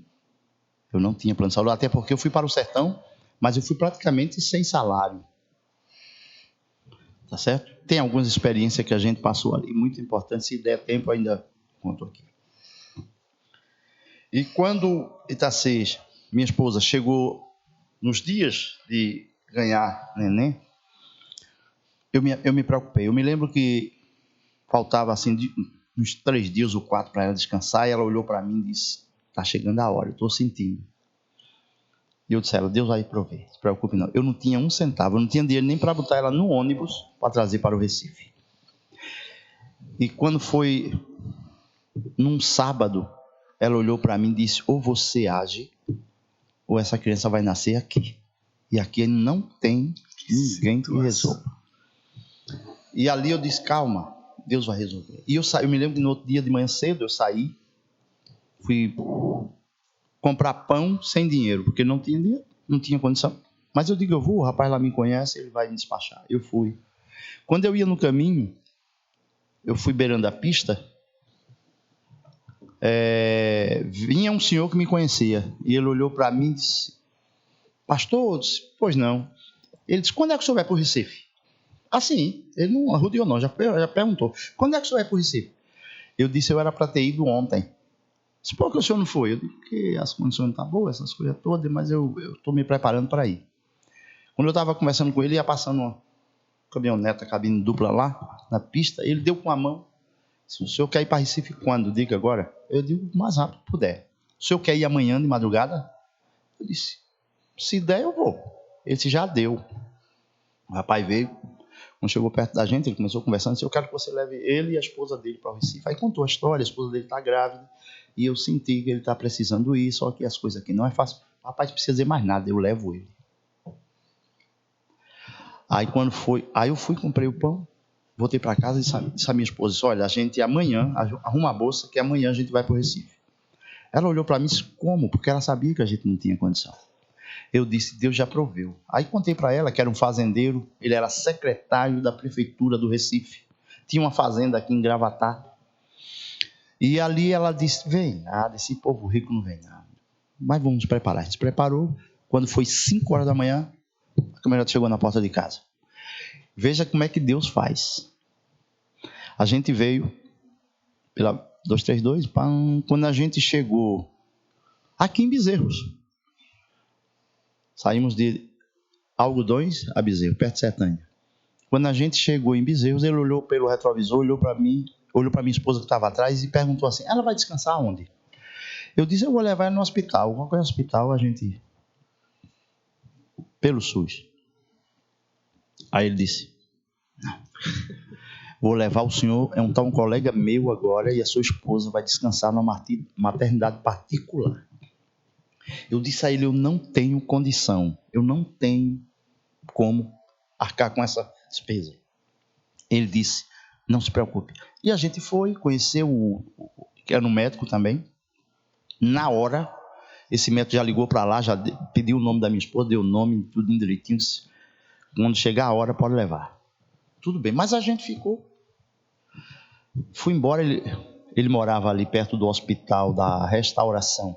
plano de saúde, até porque eu fui para o sertão, mas eu fui praticamente sem salário. Tá certo? Tem algumas experiências que a gente passou ali, muito importante. Se der tempo, ainda conto aqui. E quando Itaci, minha esposa, chegou nos dias de ganhar neném, eu me preocupei. Eu me lembro que faltava assim uns 3 dias ou 4 para ela descansar, e ela olhou para mim e disse: está chegando a hora, eu estou sentindo. E eu disse a ela: Deus vai prover, não se preocupe não. Eu não tinha um centavo, eu não tinha dinheiro nem para botar ela no ônibus para trazer para o Recife. E quando foi num sábado, ela olhou para mim e disse: ou você age, ou essa criança vai nascer aqui. E aqui não tem ninguém que resolva. E ali eu disse: calma, Deus vai resolver. E eu me lembro que no outro dia de manhã cedo eu saí, fui comprar pão sem dinheiro, porque não tinha dinheiro, não tinha condição. Mas eu digo: eu vou, o rapaz lá me conhece, ele vai me despachar. Eu fui. Quando eu ia no caminho, eu fui beirando a pista, vinha um senhor que me conhecia, e ele olhou para mim e disse: pastor? Eu disse: pois não. Ele disse: quando é que o senhor vai para o Recife? Assim, ele não arrudeou não, já perguntou: quando é que o senhor vai para o Recife? Eu disse: eu era para ter ido ontem. Disse: por que o senhor não foi? Eu disse: porque as condições não estão boas, essas coisas todas, mas eu estou me preparando para ir. Quando eu estava conversando com ele, ia passando uma caminhoneta, cabine dupla lá na pista, ele deu com a mão: se o senhor quer ir para Recife quando? Diga agora. Eu digo: o mais rápido que puder. O senhor quer ir amanhã de madrugada? Eu disse: se der eu vou. Ele disse: já deu. O rapaz veio, quando chegou perto da gente, ele começou conversando, disse: eu quero que você leve ele e a esposa dele para o Recife. Aí contou a história: a esposa dele está grávida, e eu senti que ele está precisando ir, só que as coisas aqui não é fácil. O rapaz não precisa dizer mais nada, eu levo ele. Aí quando foi, eu fui, comprei o pão, voltei para casa e disse à minha esposa: olha, a gente amanhã, arruma a bolsa, que amanhã a gente vai para o Recife. Ela olhou para mim e disse: como? Porque ela sabia que a gente não tinha condição. Eu disse: Deus já proveu. Aí contei para ela que era um fazendeiro, ele era secretário da prefeitura do Recife, tinha uma fazenda aqui em Gravatá. E ali ela disse: vem nada, esse povo rico não vem nada, mas vamos nos preparar. A gente se preparou. Quando foi 5 horas da manhã, a caminhonete chegou na porta de casa. Veja como é que Deus faz. A gente veio pela 232, quando a gente chegou aqui em Bezerros, saímos de Algodões a Bezerros, perto de Sertânia. Quando a gente chegou em Bezerros, ele olhou pelo retrovisor, olhou para mim, olhou para minha esposa que estava atrás e perguntou assim: ela vai descansar onde? Eu disse: eu vou levar ela no hospital. Qualquer hospital a gente... pelo SUS. Aí ele disse: não, vou levar o senhor, tá um colega meu agora, e a sua esposa vai descansar numa maternidade particular. Eu disse a ele: eu não tenho condição, eu não tenho como arcar com essa despesa. Ele disse: não se preocupe. E a gente foi, conheceu que era um médico também. Na hora, esse médico já ligou para lá, já pediu o nome da minha esposa, deu o nome, tudo direitinho, disse: quando chegar a hora pode levar. Tudo bem, mas a gente ficou. Fui embora, ele morava ali perto do Hospital da Restauração,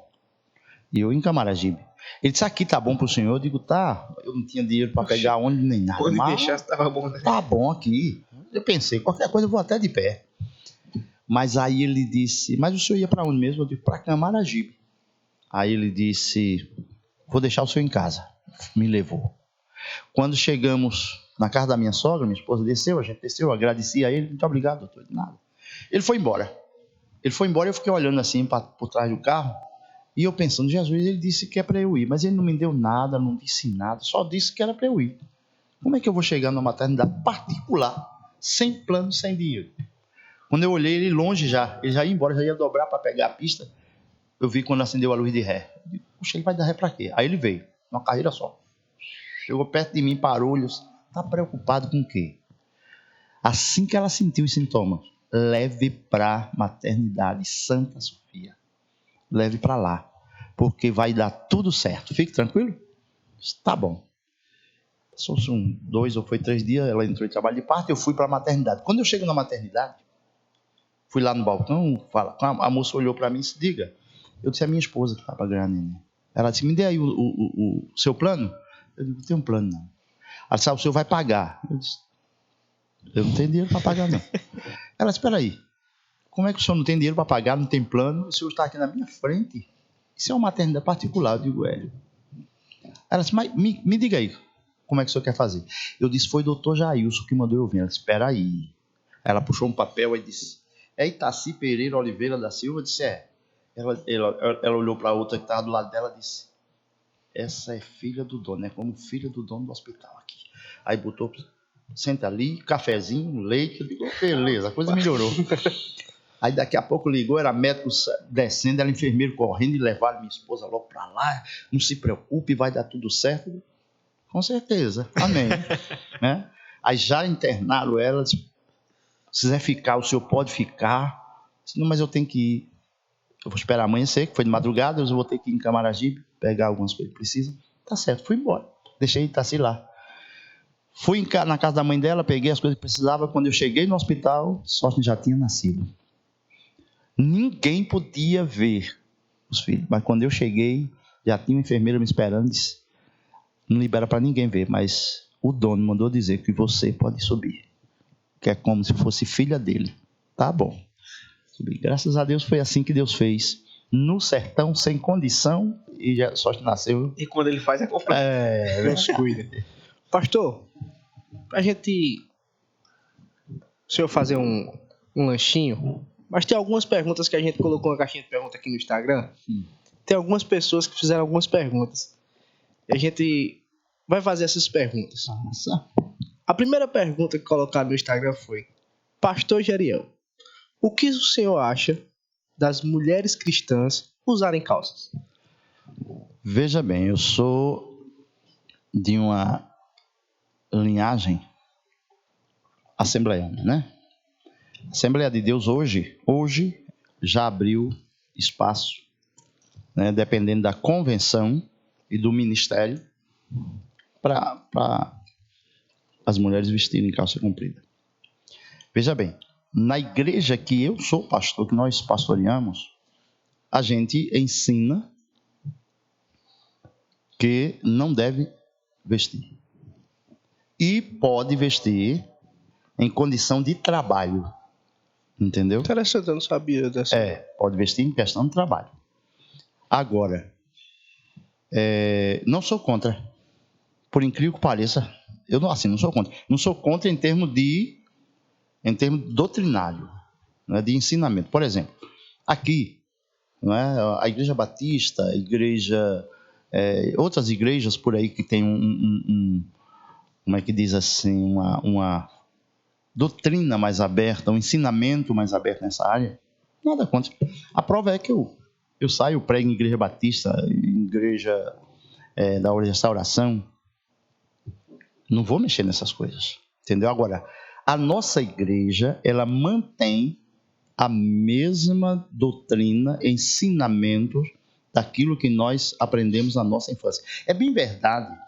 e eu em Camaragibe. Ele disse: aqui tá bom pro senhor? Eu digo: tá. Eu não tinha dinheiro para pegar ônibus nem nada. Pode deixar, estava bom, né? Tá bom aqui. Eu pensei: qualquer coisa eu vou até de pé. Mas aí ele disse: mas o senhor ia para onde mesmo? Eu digo: para Camaragibe. Aí ele disse: vou deixar o senhor em casa. Me levou. Quando chegamos na casa da minha sogra, minha esposa desceu, a gente desceu, eu agradeci a ele: muito obrigado, doutor, de nada. Ele foi embora. Eu fiquei olhando assim por trás do carro. E eu pensando, Jesus, ele disse que é para eu ir, mas ele não me deu nada, não disse nada, só disse que era para eu ir. Como é que eu vou chegar numa maternidade particular, sem plano, sem dinheiro? Quando eu olhei ele longe já, ele já ia embora, já ia dobrar para pegar a pista, eu vi quando acendeu a luz de ré. Eu digo, puxa, ele vai dar ré para quê? Aí ele veio, numa carreira só. Chegou perto de mim, parou, olhou, tá preocupado com o quê? Assim que ela sentiu os sintomas, leve para a maternidade Santa Sofia. Leve para lá, porque vai dar tudo certo. Fique tranquilo? Tá bom. Passou 2 ou 3 dias, ela entrou em trabalho de parto, eu fui para a maternidade. Quando eu chego na maternidade, fui lá no balcão, a moça olhou para mim e disse, diga, eu disse, é a minha esposa que está para ganhar neném. Ela disse, me dê aí o seu plano. Eu digo, não tem um plano não. Ela disse, o senhor vai pagar. Eu disse, eu não tenho dinheiro para pagar não. Ela disse, espera aí, como é que o senhor não tem dinheiro para pagar, não tem plano, o senhor está aqui na minha frente? Isso é uma maternidade particular. Eu digo, Ela disse, mas me diga aí, como é que o senhor quer fazer? Eu disse, foi o doutor Jailson que mandou eu vir. Ela disse, espera aí. Ela puxou um papel e disse, é Itaci Pereira Oliveira da Silva? Eu disse, é. Ela olhou para a outra que estava do lado dela e disse, essa é filha do dono, é como filha do dono do hospital aqui. Aí botou, senta ali, cafezinho, leite. Eu digo, beleza, a coisa melhorou. Aí daqui a pouco ligou, era médico descendo, era enfermeiro correndo e levaram minha esposa logo para lá. Não se preocupe, vai dar tudo certo. Com certeza, amém. Né? Aí já internaram ela, se quiser ficar, o senhor pode ficar. Disse, não, mas eu tenho que ir. Eu vou esperar amanhecer, que foi de madrugada, eu vou ter que ir em Camaragibe, pegar algumas coisas que precisam. Tá certo, fui embora. Deixei Itaci lá. Fui na casa da mãe dela, peguei as coisas que precisava. Quando eu cheguei no hospital, Sócio já tinha nascido. Ninguém podia ver os filhos, mas quando eu cheguei, já tinha uma enfermeira me esperando, disse, não libera para ninguém ver, mas o dono mandou dizer que você pode subir, que é como se fosse filha dele. Tá bom. Subi. Graças a Deus foi assim que Deus fez. No sertão, sem condição, e já só nasceu. E quando ele faz, é completo. Deus cuida. Pastor, pra gente, o senhor fazer um lanchinho, mas tem algumas perguntas que a gente colocou na caixinha de perguntas aqui no Instagram. Tem algumas pessoas que fizeram algumas perguntas. E a gente vai fazer essas perguntas. Nossa. A primeira pergunta que colocaram no Instagram foi: Pastor Jeriel, o que o senhor acha das mulheres cristãs usarem calças? Veja bem, eu sou de uma linhagem assembleiana, né? A Assembleia de Deus hoje já abriu espaço, né, dependendo da convenção e do ministério, para as mulheres vestirem calça comprida. Veja bem, na igreja que eu sou pastor, que nós pastoreamos, a gente ensina que não deve vestir. E pode vestir em condição de trabalho. Entendeu? Interessante, eu não sabia dessa. Pode vestir em questão de trabalho. Agora, não sou contra. Por incrível que pareça, eu não sou contra. Não sou contra em termos doutrinário, né, de ensinamento. Por exemplo, aqui, não é, a Igreja Batista, outras igrejas por aí que tem como é que diz assim, uma doutrina mais aberta, um ensinamento mais aberto nessa área, nada contra. A prova é que eu saio, prego em igreja batista, em igreja da hora de restauração, não vou mexer nessas coisas, entendeu? Agora, a nossa igreja, ela mantém a mesma doutrina, ensinamento daquilo que nós aprendemos na nossa infância. É bem verdade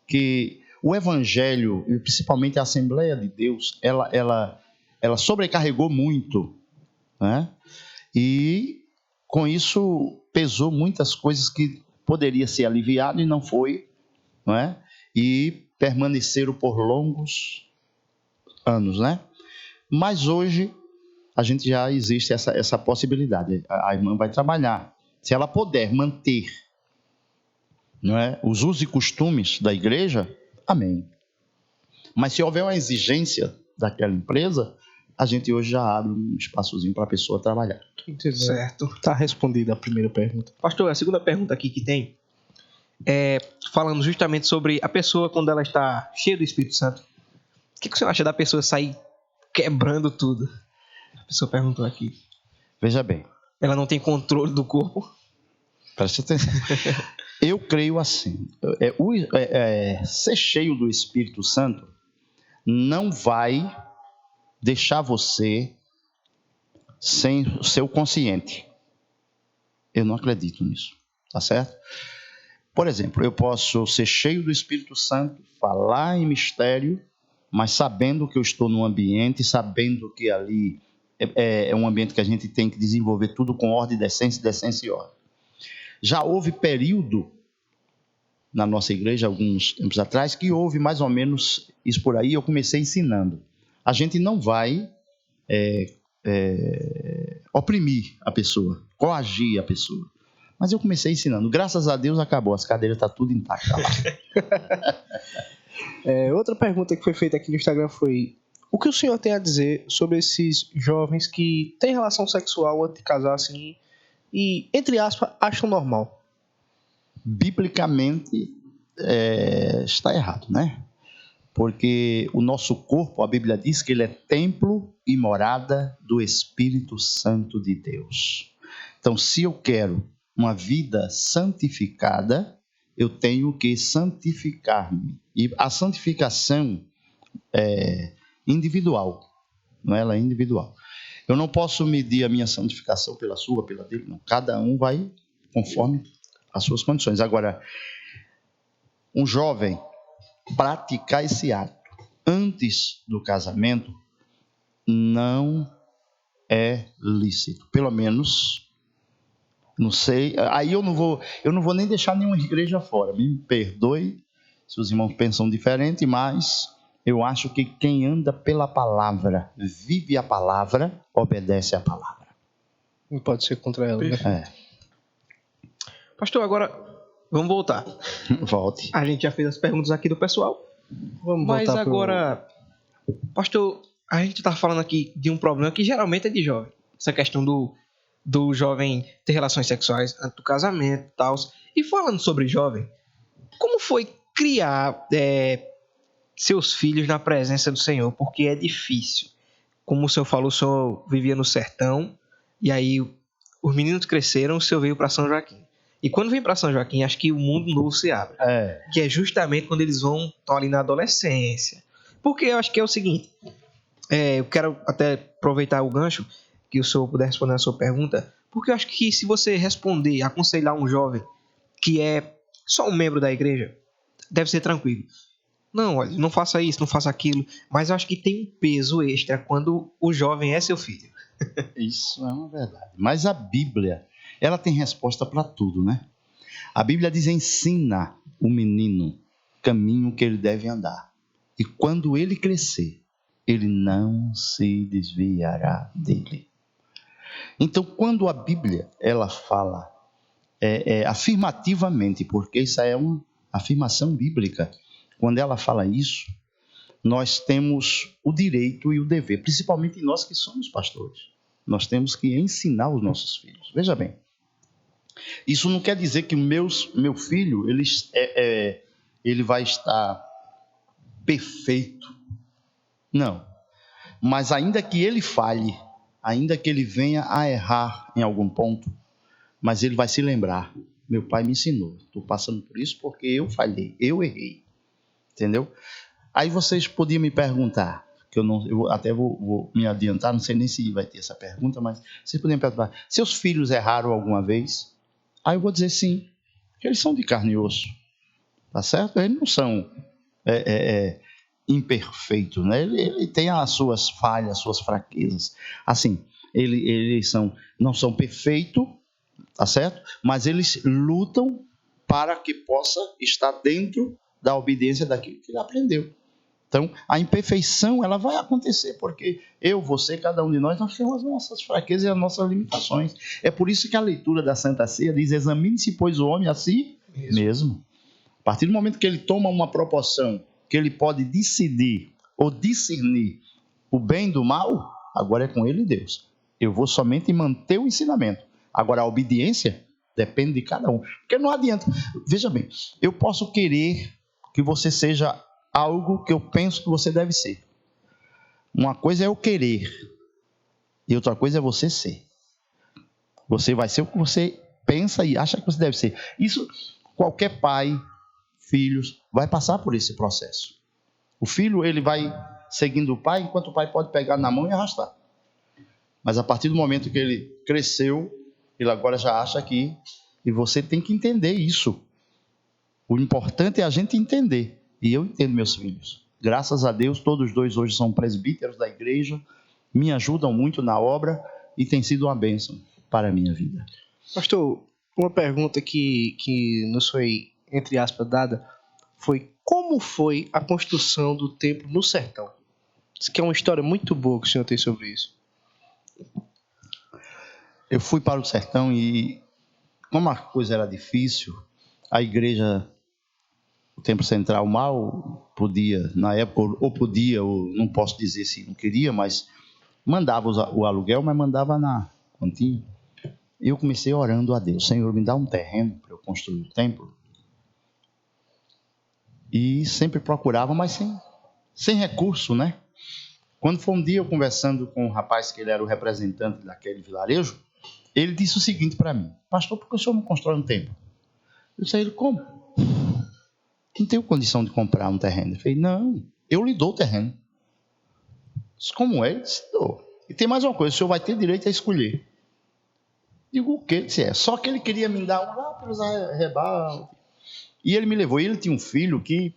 que o Evangelho, e principalmente a Assembleia de Deus, ela sobrecarregou muito, né? E com isso pesou muitas coisas que poderia ser aliviado e não foi, não é? E permaneceram por longos anos, né? Mas hoje a gente já existe essa possibilidade. A irmã vai trabalhar. Se ela puder manter, não é, os usos e costumes da igreja, amém. Mas se houver uma exigência daquela empresa, a gente hoje já abre um espaçozinho para a pessoa trabalhar. Certo. Tá respondida a primeira pergunta. Pastor, a segunda pergunta aqui que tem é falando justamente sobre a pessoa quando ela está cheia do Espírito Santo. O que o senhor acha da pessoa sair quebrando tudo? A pessoa perguntou aqui. Veja bem. Ela não tem controle do corpo? Preste atenção. Eu creio assim. Ser cheio do Espírito Santo não vai deixar você sem o seu consciente. Eu não acredito nisso. Tá certo? Por exemplo, eu posso ser cheio do Espírito Santo, falar em mistério, mas sabendo que eu estou num ambiente, sabendo que ali é um ambiente que a gente tem que desenvolver tudo com ordem, decência e ordem. Já houve período na nossa igreja, alguns tempos atrás, que houve mais ou menos isso por aí, eu comecei ensinando. A gente não vai oprimir a pessoa, coagir a pessoa. Mas eu comecei ensinando. Graças a Deus acabou, as cadeiras estão tudo intactas lá. Outra pergunta que foi feita aqui no Instagram foi: o que o senhor tem a dizer sobre esses jovens que têm relação sexual antes de casar assim e, entre aspas, acham normal? Biblicamente está errado, né? Porque o nosso corpo, a Bíblia diz que ele é templo e morada do Espírito Santo de Deus. Então, se eu quero uma vida santificada, eu tenho que santificar-me. E a santificação é individual, não é? Ela é individual. Eu não posso medir a minha santificação pela sua, pela dele, não. Cada um vai conforme as suas condições. Agora, um jovem praticar esse ato antes do casamento não é lícito. Pelo menos, não sei. Aí eu não vou nem deixar nenhuma igreja fora. Me perdoe se os irmãos pensam diferente, mas eu acho que quem anda pela palavra, vive a palavra, obedece a palavra. Não pode ser contra ela, né? Pastor, agora vamos voltar. Volte. A gente já fez as perguntas aqui do pessoal. Mas agora, pastor, a gente está falando aqui de um problema que geralmente é de jovem. Essa questão do jovem ter relações sexuais antes do casamento e tal. E falando sobre jovem, como foi criar seus filhos na presença do Senhor? Porque é difícil. Como o senhor falou, o senhor vivia no sertão, e aí os meninos cresceram, o senhor veio para São Joaquim. E quando vem para São Joaquim, acho que o mundo novo se abre. Que é justamente quando eles estão ali na adolescência. Porque eu acho que é o seguinte, eu quero até aproveitar o gancho, que o senhor puder responder a sua pergunta, porque eu acho que se você responder, aconselhar um jovem que é só um membro da igreja, deve ser tranquilo. Não, olha, não faça isso, não faça aquilo. Mas eu acho que tem um peso extra quando o jovem é seu filho. Isso é uma verdade. Mas a Bíblia, ela tem resposta para tudo, né? A Bíblia diz: ensina o menino caminho que ele deve andar. E quando ele crescer, ele não se desviará dele. Então, quando a Bíblia ela fala afirmativamente, porque isso é uma afirmação bíblica, quando ela fala isso, nós temos o direito e o dever, principalmente nós que somos pastores. Nós temos que ensinar os nossos filhos. Veja bem, isso não quer dizer que meu filho ele vai estar perfeito. Não. Mas ainda que ele falhe, ainda que ele venha a errar em algum ponto, mas ele vai se lembrar: meu pai me ensinou, estou passando por isso porque eu falhei, eu errei. Entendeu? Aí vocês podiam me perguntar, que eu até vou me adiantar, não sei nem se vai ter essa pergunta, mas vocês podiam me perguntar: seus filhos erraram alguma vez? Aí eu vou dizer sim, que eles são de carne e osso, tá certo? Eles não são imperfeitos, né? Ele tem as suas falhas, as suas fraquezas. Assim, eles não são perfeitos, tá certo? Mas eles lutam para que possa estar dentro da obediência daquilo que ele aprendeu. Então, a imperfeição, ela vai acontecer, porque você, cada um de nós temos as nossas fraquezas e as nossas limitações. É por isso que a leitura da Santa Ceia diz: examine-se, pois, o homem a si mesmo. A partir do momento que ele toma uma proporção, que ele pode decidir ou discernir o bem do mal, agora é com ele e Deus. Eu vou somente manter o ensinamento. Agora, a obediência depende de cada um. Porque não adianta. Veja bem, eu posso querer que você seja algo que eu penso que você deve ser. Uma coisa é eu querer, e outra coisa é você ser. Você vai ser o que você pensa e acha que você deve ser. Isso, qualquer pai, filhos, vai passar por esse processo. O filho, ele vai seguindo o pai, enquanto o pai pode pegar na mão e arrastar. Mas a partir do momento que ele cresceu, ele agora já acha que... E você tem que entender isso. O importante é a gente entender. E eu entendo meus filhos. Graças a Deus, todos os dois hoje são presbíteros da igreja, me ajudam muito na obra e tem sido uma bênção para a minha vida. Pastor, uma pergunta que nos foi, entre aspas, dada foi: como foi a construção do templo no sertão? Isso que é uma história muito boa que o senhor tem sobre isso. Eu fui para o sertão e, como a coisa era difícil, a igreja, o Templo Central, mal podia, na época, ou não posso dizer se não queria, mas mandava o aluguel, mas mandava na continha. Eu comecei orando a Deus: Senhor, me dá um terreno para eu construir o templo. E sempre procurava, mas sem recurso, né? Quando foi um dia eu conversando com um rapaz que ele era o representante daquele vilarejo, ele disse o seguinte para mim: pastor, por que o senhor não constrói um templo? Eu disse a ele: como? Não tenho condição de comprar um terreno. Eu falei: não, eu lhe dou o terreno. Disse: como é? Ele disse: dou. E tem mais uma coisa, o senhor vai ter direito a escolher. Digo: o que? Ele disse: só que ele queria me dar um lá pelos arrebalos. E ele me levou. E ele tinha um filho que,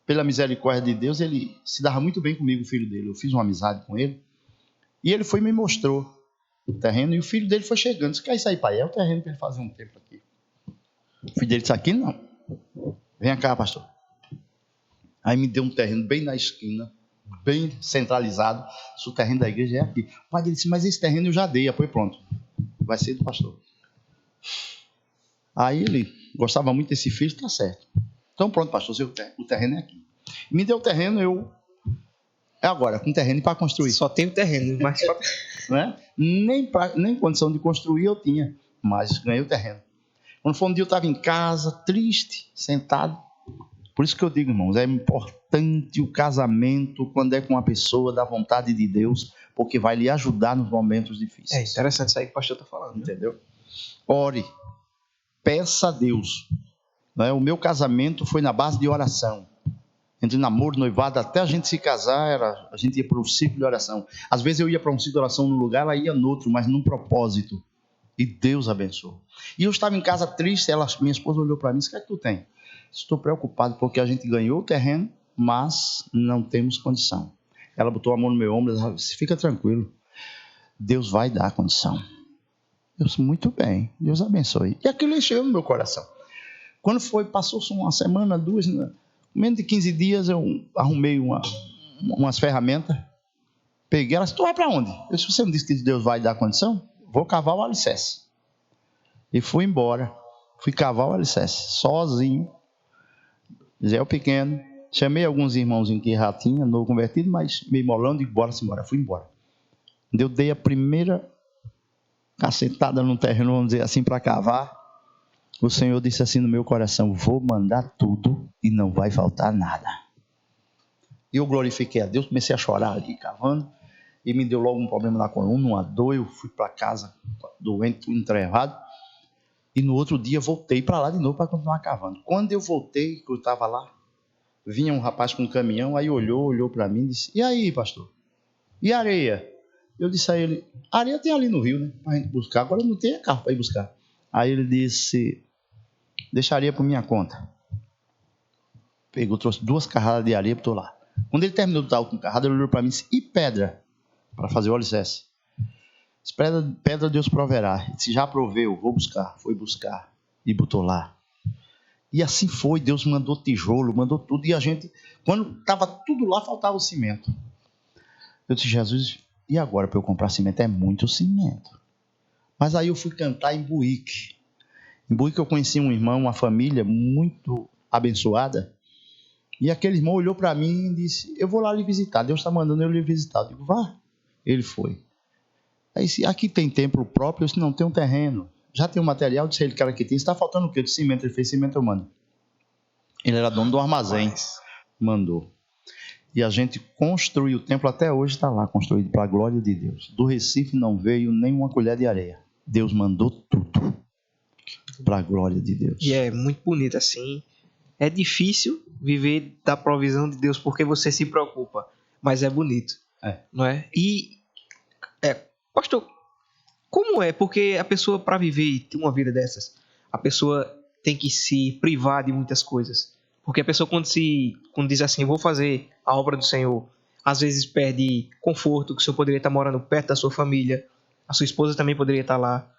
pela misericórdia de Deus, ele se dava muito bem comigo, o filho dele. Eu fiz uma amizade com ele. E ele foi e me mostrou o terreno. E o filho dele foi chegando. Disse: quer isso aí, pai? É o terreno para ele fazer um templo aqui. O filho dele disse: aqui não. Vem cá, pastor. Aí me deu um terreno bem na esquina, bem centralizado. Se o terreno da igreja é aqui. O pai dele disse: mas esse terreno eu já dei. Aí foi pronto. Vai ser do pastor. Aí ele gostava muito desse filho, tá certo. Então pronto, pastor, o terreno é aqui. Me deu o terreno, é agora, com terreno para construir. Só tem o terreno, mas né? Nem condição de construir eu tinha, mas ganhei o terreno. Quando foi um dia eu estava em casa, triste, sentado. Por isso que eu digo, irmãos, é importante o casamento quando é com uma pessoa da vontade de Deus, porque vai lhe ajudar nos momentos difíceis. é interessante isso aí que o pastor está falando. Entendeu? Ore, peça a Deus. O meu casamento foi na base de oração. Entre namoro, noivado, até a gente se casar, a gente ia para um ciclo de oração. Às vezes eu ia para um ciclo de oração num lugar, ela ia no outro, mas num propósito. E Deus abençoou. E eu estava em casa triste, minha esposa olhou para mim e disse: o que é que tu tem? Estou preocupado porque a gente ganhou o terreno, mas não temos condição. Ela botou a mão no meu ombro e disse: fica tranquilo, Deus vai dar a condição. Eu disse: muito bem, Deus abençoe. E aquilo encheu no meu coração. Quando passou-se uma semana, duas, menos de 15 dias, eu arrumei umas ferramentas, peguei elas: tu vai para onde? Eu disse: você não disse que Deus vai dar condição? Vou cavar o alicerce. E fui embora, fui cavar o alicerce, sozinho, Zé pequeno. Chamei alguns irmãozinhos que já tinham, novo convertido, mas meio molando, e bora-se embora. Fui embora. Eu dei a primeira cacetada no terreno, vamos dizer assim, para cavar. O Senhor disse assim no meu coração: vou mandar tudo e não vai faltar nada. E eu glorifiquei a Deus, comecei a chorar ali, cavando, e me deu logo um problema na coluna, uma dor. Eu fui para casa doente, entrevado, e no outro dia voltei para lá de novo para continuar cavando. Quando eu voltei, que eu estava lá, vinha um rapaz com um caminhão, aí olhou para mim e disse: e aí, pastor? E a areia? Eu disse a ele: a areia tem ali no rio, né, para a gente buscar, agora não tem carro para ir buscar. Aí ele disse: deixaria por minha conta. Pegou, trouxe 2 carradas de areia e botou lá. Quando ele terminou de dar com carrada, ele olhou para mim e disse: e pedra? Para fazer o alicerce. Pedra Deus proverá. Ele disse: já proveu, vou buscar. Foi buscar e botou lá. E assim foi, Deus mandou tijolo, mandou tudo. E a gente, quando estava tudo lá, faltava o cimento. Eu disse: Jesus, e agora para eu comprar cimento? É muito cimento. Mas aí eu fui cantar em Buíque. Em Buíque eu conheci um irmão, uma família muito abençoada. E aquele irmão olhou para mim e disse: eu vou lá lhe visitar. Deus está mandando eu lhe visitar. Eu digo: vá. Ele foi. Aí disse, aqui tem templo próprio? Eu disse, não, tem um terreno. Já tem um material? Disse ele, cara, que tem. Está faltando o quê? De cimento. Ele fez cimento, eu mando. Ele era dono do armazém. Mandou. E a gente construiu o templo, até hoje está lá, construído para a glória de Deus. Do Recife não veio nem uma colher de areia. Deus mandou tudo para a glória de Deus. E é muito bonito assim. É difícil viver da provisão de Deus porque você se preocupa, mas é bonito, não é? E, pastor, como é? Porque a pessoa, para viver uma vida dessas, a pessoa tem que se privar de muitas coisas. Porque a pessoa, quando diz assim, vou fazer a obra do Senhor, às vezes perde conforto, que o senhor poderia estar morando perto da sua família, a sua esposa também poderia estar lá.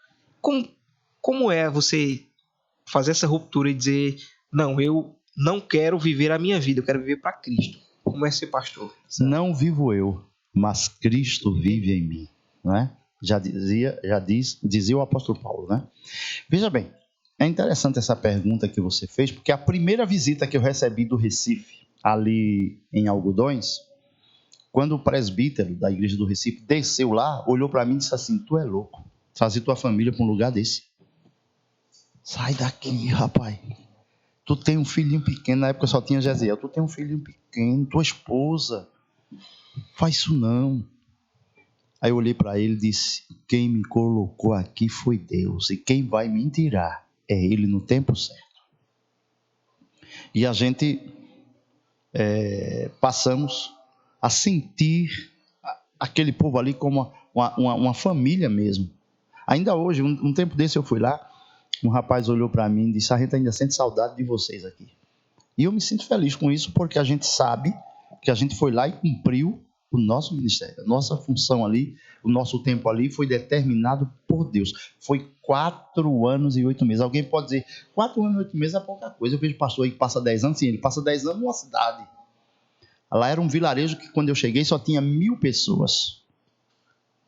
Como é você fazer essa ruptura e dizer, não, eu não quero viver a minha vida, eu quero viver para Cristo? Como é ser pastor? Não vivo eu, mas Cristo vive em mim, não é? Dizia o apóstolo Paulo, né? Veja bem, é interessante essa pergunta que você fez, porque a primeira visita que eu recebi do Recife, ali em Algodões, quando o presbítero da igreja do Recife desceu lá, olhou para mim e disse assim, tu é louco, trazer tua família para um lugar desse. Sai daqui, rapaz. Tu tem um filhinho pequeno, na época só tinha Gesiel, tu tem um filhinho pequeno, tua esposa, faz isso não. Aí eu olhei para ele e disse, quem me colocou aqui foi Deus, e quem vai me tirar é Ele no tempo certo. E a gente passamos a sentir aquele povo ali como uma família mesmo. Ainda hoje, um tempo desse eu fui lá, um rapaz olhou para mim e disse, a gente ainda sente saudade de vocês aqui. E eu me sinto feliz com isso, porque a gente sabe que a gente foi lá e cumpriu o nosso ministério, a nossa função ali, o nosso tempo ali foi determinado por Deus. Foi 4 anos e 8 meses. Alguém pode dizer, 4 anos e 8 meses é pouca coisa. Eu vejo pastor aí que passa 10 anos, sim, ele passa 10 anos numa cidade. Lá era um vilarejo que quando eu cheguei só tinha 1.000 pessoas.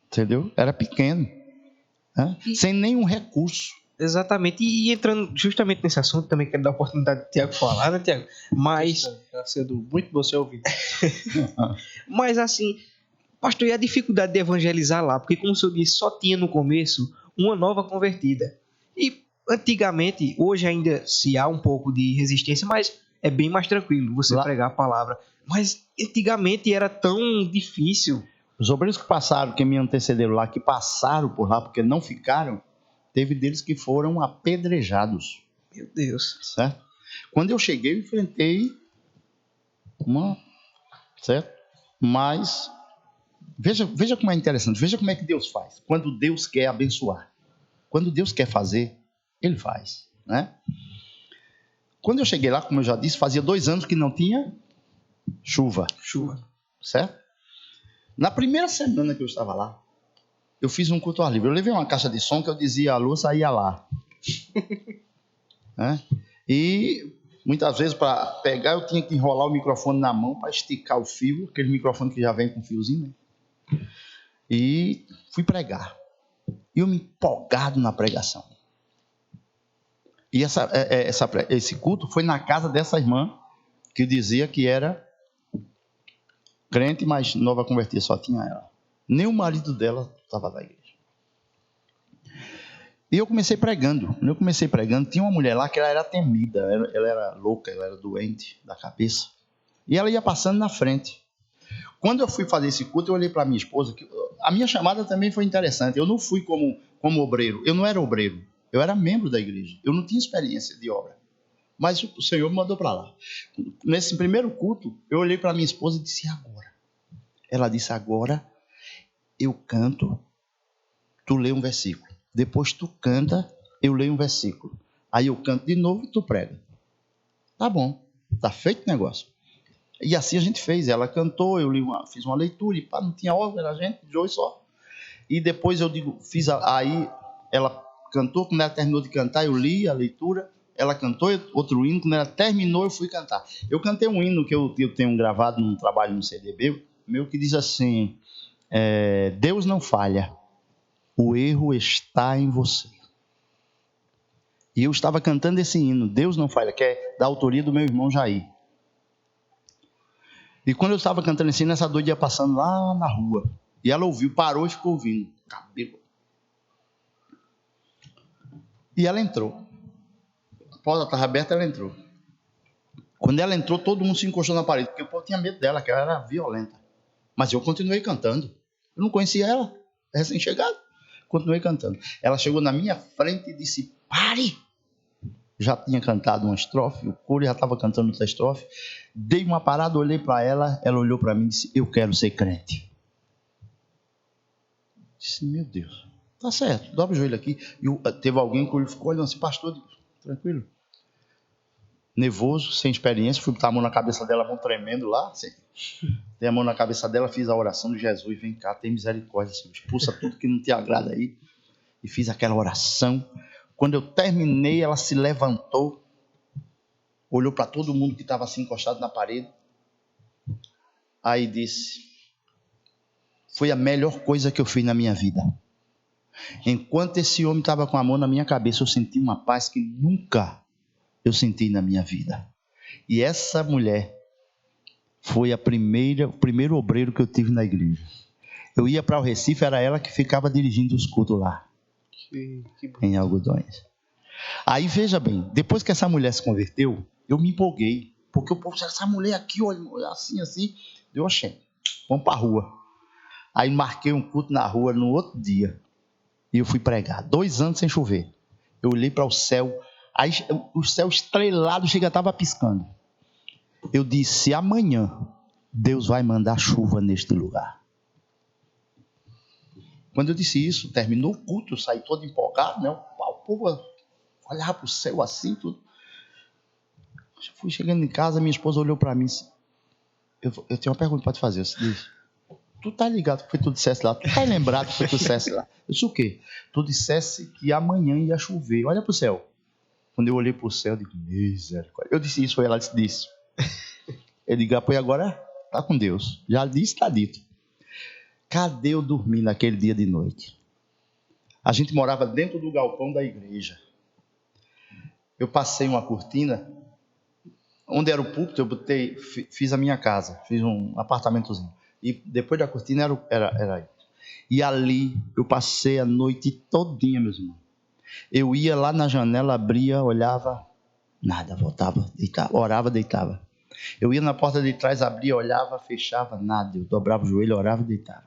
Entendeu? Era pequeno. Né? Sem nenhum recurso. Exatamente, e entrando justamente nesse assunto, também quero dar a oportunidade de Tiago falar, né, Tiago? Mas está sendo muito bom você ouvir. Mas assim, pastor, e a dificuldade de evangelizar lá? Porque, como o senhor disse, só tinha no começo uma nova convertida. E antigamente, hoje ainda se há um pouco de resistência, mas é bem mais tranquilo você lá, pregar a palavra. Mas antigamente era tão difícil. Os obreiros que passaram, que me antecederam lá, que passaram por lá porque não ficaram, teve deles que foram apedrejados. Meu Deus. Certo? Quando eu cheguei, eu enfrentei certo? Mas veja como é interessante, veja como é que Deus faz. Quando Deus quer abençoar, quando Deus quer fazer, Ele faz, né? Quando eu cheguei lá, como eu já disse, fazia 2 anos que não tinha chuva, certo? Na primeira semana que eu estava lá, eu fiz um culto ao ar livre. Eu levei uma caixa de som que eu dizia alô, saía lá. Né? E muitas vezes para pegar eu tinha que enrolar o microfone na mão para esticar o fio, aquele microfone que já vem com fiozinho, né? E fui pregar. E eu me empolgado na pregação. E esse culto foi na casa dessa irmã que dizia que era crente, mas nova convertida, só tinha ela. Nem o marido dela estava da igreja. E eu comecei pregando. Quando eu comecei pregando, tinha uma mulher lá que ela era temida, ela era louca, ela era doente da cabeça. E ela ia passando na frente. Quando eu fui fazer esse culto, eu olhei para minha esposa. A minha chamada também foi interessante. Eu não fui como obreiro. Eu não era obreiro. Eu era membro da igreja. Eu não tinha experiência de obra. Mas o Senhor me mandou para lá. Nesse primeiro culto, eu olhei para minha esposa e disse, agora? Ela disse, agora eu canto, tu lê um versículo. Depois tu canta, eu leio um versículo. Aí eu canto de novo e tu prega. Tá bom, tá feito o negócio. E assim a gente fez. Ela cantou, fiz uma leitura e não tinha órgão, era a gente, dois só. E depois eu aí ela cantou, quando ela terminou de cantar, eu li a leitura, ela cantou outro hino, quando ela terminou, eu fui cantar. Eu cantei um hino que eu tenho gravado num trabalho no CDB, meu, que diz assim, Deus não falha, o erro está em você. E eu estava cantando esse hino, Deus não falha, que é da autoria do meu irmão Jair. E quando eu estava cantando esse hino, essa doida ia passando lá na rua. E ela ouviu, parou e ficou ouvindo. Cabelo. E ela entrou. A porta estava aberta, ela entrou. Quando ela entrou, todo mundo se encostou na parede, porque o povo tinha medo dela, que ela era violenta. Mas eu continuei cantando. Eu não conhecia ela, recém-chegada. Continuei cantando. Ela chegou na minha frente e disse, pare! Já tinha cantado uma estrofe, o coro já estava cantando outra estrofe. Dei uma parada, olhei para ela, ela olhou para mim e disse, eu quero ser crente. Disse, meu Deus, tá certo, dobra o joelho aqui. E teve alguém que ficou olhando assim, pastor, tranquilo. Nervoso, sem experiência, fui botar a mão na cabeça dela, a mão tremendo lá. Assim. Dei a mão na cabeça dela, fiz a oração de Jesus, vem cá, tem misericórdia, Senhor. Expulsa tudo que não te agrada aí. E fiz aquela oração. Quando eu terminei, ela se levantou, olhou para todo mundo que estava assim encostado na parede. Aí disse, foi a melhor coisa que eu fiz na minha vida. Enquanto esse homem estava com a mão na minha cabeça, eu senti uma paz que nunca eu senti na minha vida. E essa mulher foi o primeiro obreiro que eu tive na igreja. Eu ia para o Recife, era ela que ficava dirigindo os cultos lá. Em Algodões. Aí veja bem, depois que essa mulher se converteu, eu me empolguei, porque o povo disse, essa mulher aqui, olha, assim, deu oxê, vamos para a rua. Aí marquei um culto na rua no outro dia, e eu fui pregar, 2 anos sem chover. Eu olhei para o céu, aí o céu estrelado chega, estava piscando. Eu disse, amanhã Deus vai mandar chuva neste lugar. Quando eu disse isso, terminou o culto, eu saí todo empolgado, né? O povo olhava para o céu assim, tudo. Eu fui chegando em casa, minha esposa olhou para mim e disse, eu tenho uma pergunta para te fazer. Eu disse, tu tá ligado que foi tu dissesse lá? Tu tá lembrado que foi tu dissesse lá? Eu disse, o quê? Tu dissesse que amanhã ia chover. Olha para o céu. Quando eu olhei para o céu, eu digo, misericórdia. Eu disse isso, foi ela que disse. Eu digo, pois agora tá com Deus. Já disse, está dito. Cadê eu dormir naquele dia de noite? A gente morava dentro do galpão da igreja. Eu passei uma cortina, onde era o púlpito, eu fiz a minha casa, fiz um apartamentozinho. E depois da cortina era aí. E ali eu passei a noite todinha, meus irmãos. Eu ia lá na janela, abria, olhava, nada, voltava, deitava, orava, deitava. Eu ia na porta de trás, abria, olhava, fechava, nada. Eu dobrava o joelho, orava e deitava.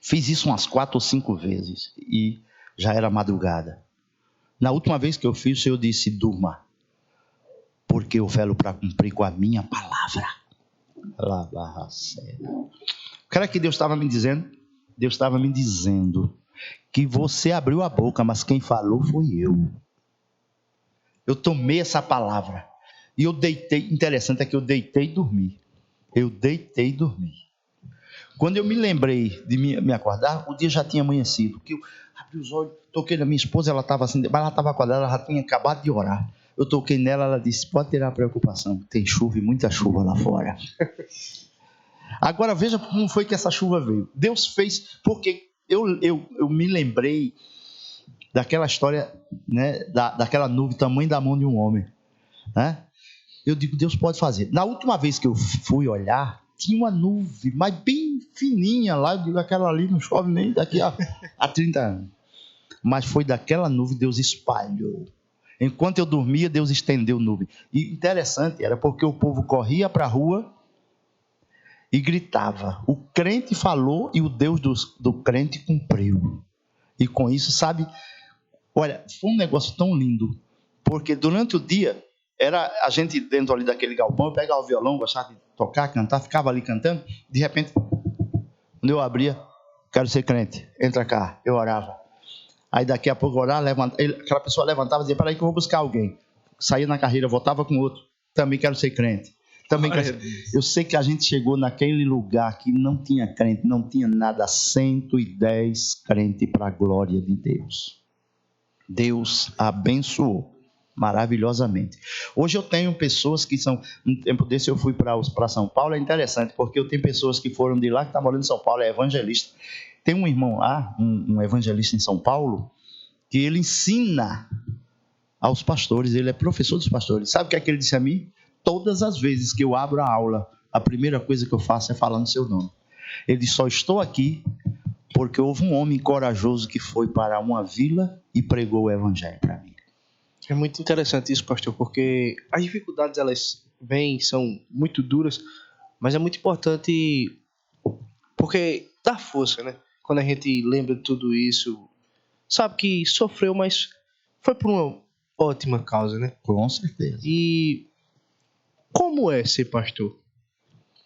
Fiz isso umas 4 ou 5 vezes e já era madrugada. Na última vez que eu fiz, o Senhor disse, durma, porque eu velo para cumprir com a minha palavra. O cara que Deus estava me dizendo, Deus estava me dizendo que você abriu a boca, mas quem falou foi eu. Eu tomei essa palavra e eu deitei, interessante é que eu deitei e dormi. Eu deitei e dormi. Quando eu me lembrei de me acordar, o dia já tinha amanhecido. Que eu abri os olhos, toquei na minha esposa, ela estava assim, mas ela estava acordada, ela já tinha acabado de orar. Eu toquei nela, ela disse, pode tirar a preocupação, tem chuva e muita chuva lá fora. Agora veja como foi que essa chuva veio. Deus fez, porque eu me lembrei daquela história, né, daquela nuvem, tamanho da mão de um homem. Né? Eu digo, Deus pode fazer. Na última vez que eu fui olhar, tinha uma nuvem, mas bem fininha lá. Eu digo, aquela ali não chove nem daqui a 30 anos. Mas foi daquela nuvem Deus espalhou. Enquanto eu dormia, Deus estendeu a nuvem. E interessante, era porque o povo corria para a rua e gritava. O crente falou e o Deus do crente cumpriu. E com isso, sabe, olha, foi um negócio tão lindo. Porque durante o dia, era a gente dentro ali daquele galpão, eu pegava o violão, gostava de tocar, cantar, ficava ali cantando. De repente, quando eu abria, quero ser crente, entra cá, eu orava. Aí daqui a pouco orar, aquela pessoa levantava e dizia, peraí que eu vou buscar alguém. Saía na carreira, voltava com outro, também quero ser crente. Eu sei que a gente chegou naquele lugar que não tinha crente, não tinha nada, 110 crentes para a glória de Deus. Deus abençoou maravilhosamente. Hoje eu tenho pessoas que são, um tempo desse eu fui para São Paulo, é interessante, porque eu tenho pessoas que foram de lá, que estão morando em São Paulo, é evangelista. Tem um irmão lá, um evangelista em São Paulo, que ele ensina aos pastores, ele é professor dos pastores. Sabe o que é que ele disse a mim? Todas as vezes que eu abro a aula, a primeira coisa que eu faço é falar no seu nome. Ele disse: só estou aqui porque houve um homem corajoso que foi para uma vila e pregou o evangelho para mim. É muito interessante isso, pastor, porque as dificuldades, elas vêm, são muito duras, mas é muito importante, porque dá força, né? Quando a gente lembra de tudo isso, sabe que sofreu, mas foi por uma ótima causa, né? Com certeza. E como é ser pastor?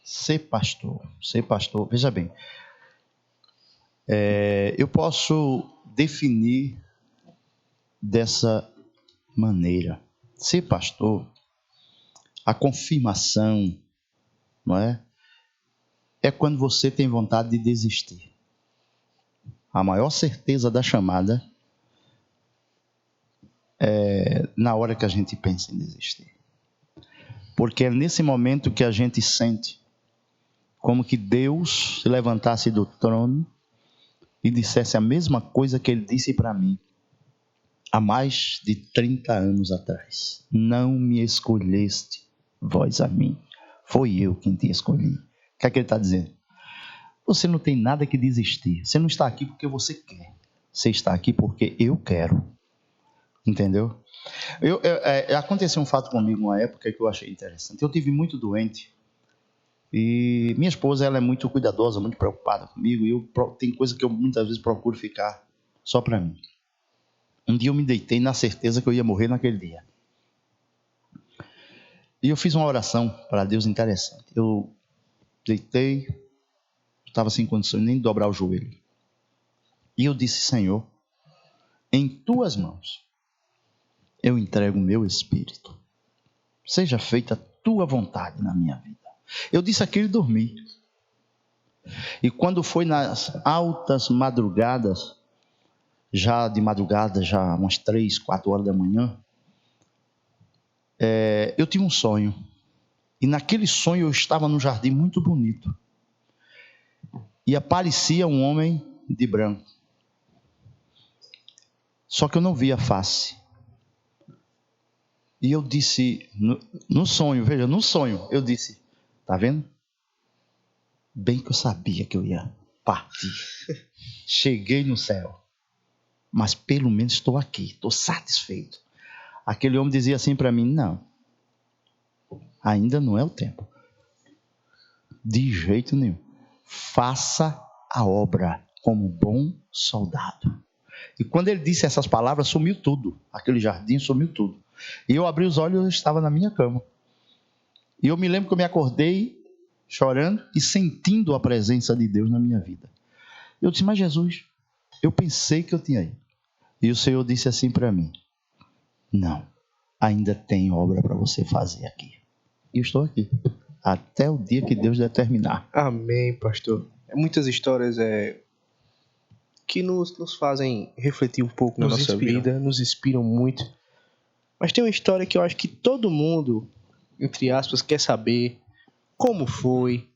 Ser pastor, veja bem, eu posso definir dessa maneira. Ser pastor, a confirmação, não é? É quando você tem vontade de desistir. A maior certeza da chamada é na hora que a gente pensa em desistir. Porque é nesse momento que a gente sente como que Deus se levantasse do trono e dissesse a mesma coisa que ele disse para mim há mais de 30 anos atrás. Não me escolheste vós a mim, foi eu quem te escolhi. O que é que ele está dizendo? Você não tem nada que desistir. Você não está aqui porque você quer. Você está aqui porque eu quero. Entendeu? Aconteceu um fato comigo uma época que eu achei interessante. Eu tive muito doente. E minha esposa, ela é muito cuidadosa, muito preocupada comigo. E tem coisa que eu muitas vezes procuro ficar só para mim. Um dia eu me deitei na certeza que eu ia morrer naquele dia. E eu fiz uma oração para Deus interessante. Eu deitei, estava sem condições nem de dobrar o joelho. E eu disse: Senhor, em tuas mãos eu entrego o meu espírito. Seja feita a tua vontade na minha vida. Eu disse aquilo e dormi. E quando foi nas altas madrugadas, já de madrugada, já umas 3, 4 horas da manhã, eu tive um sonho. E naquele sonho eu estava num jardim muito bonito. E aparecia um homem de branco. Só que eu não via a face. E eu disse, no sonho, veja, no sonho, eu disse: tá vendo? Bem que eu sabia que eu ia partir. Cheguei no céu. Mas pelo menos estou aqui, estou satisfeito. Aquele homem dizia assim para mim: não, ainda não é o tempo. De jeito nenhum. Faça a obra como bom soldado. E quando ele disse essas palavras, sumiu tudo. Aquele jardim sumiu tudo. E eu abri os olhos e eu estava na minha cama. E eu me lembro que eu me acordei chorando e sentindo a presença de Deus na minha vida. Eu disse: mas Jesus, eu pensei que eu tinha ido. E o Senhor disse assim para mim: não, ainda tem obra para você fazer aqui. E eu estou aqui, até o dia que Deus determinar. Amém, pastor. Muitas histórias que nos fazem refletir um pouco na nossa vida, nos inspiram muito. Mas tem uma história que eu acho que todo mundo, entre aspas, quer saber como foi,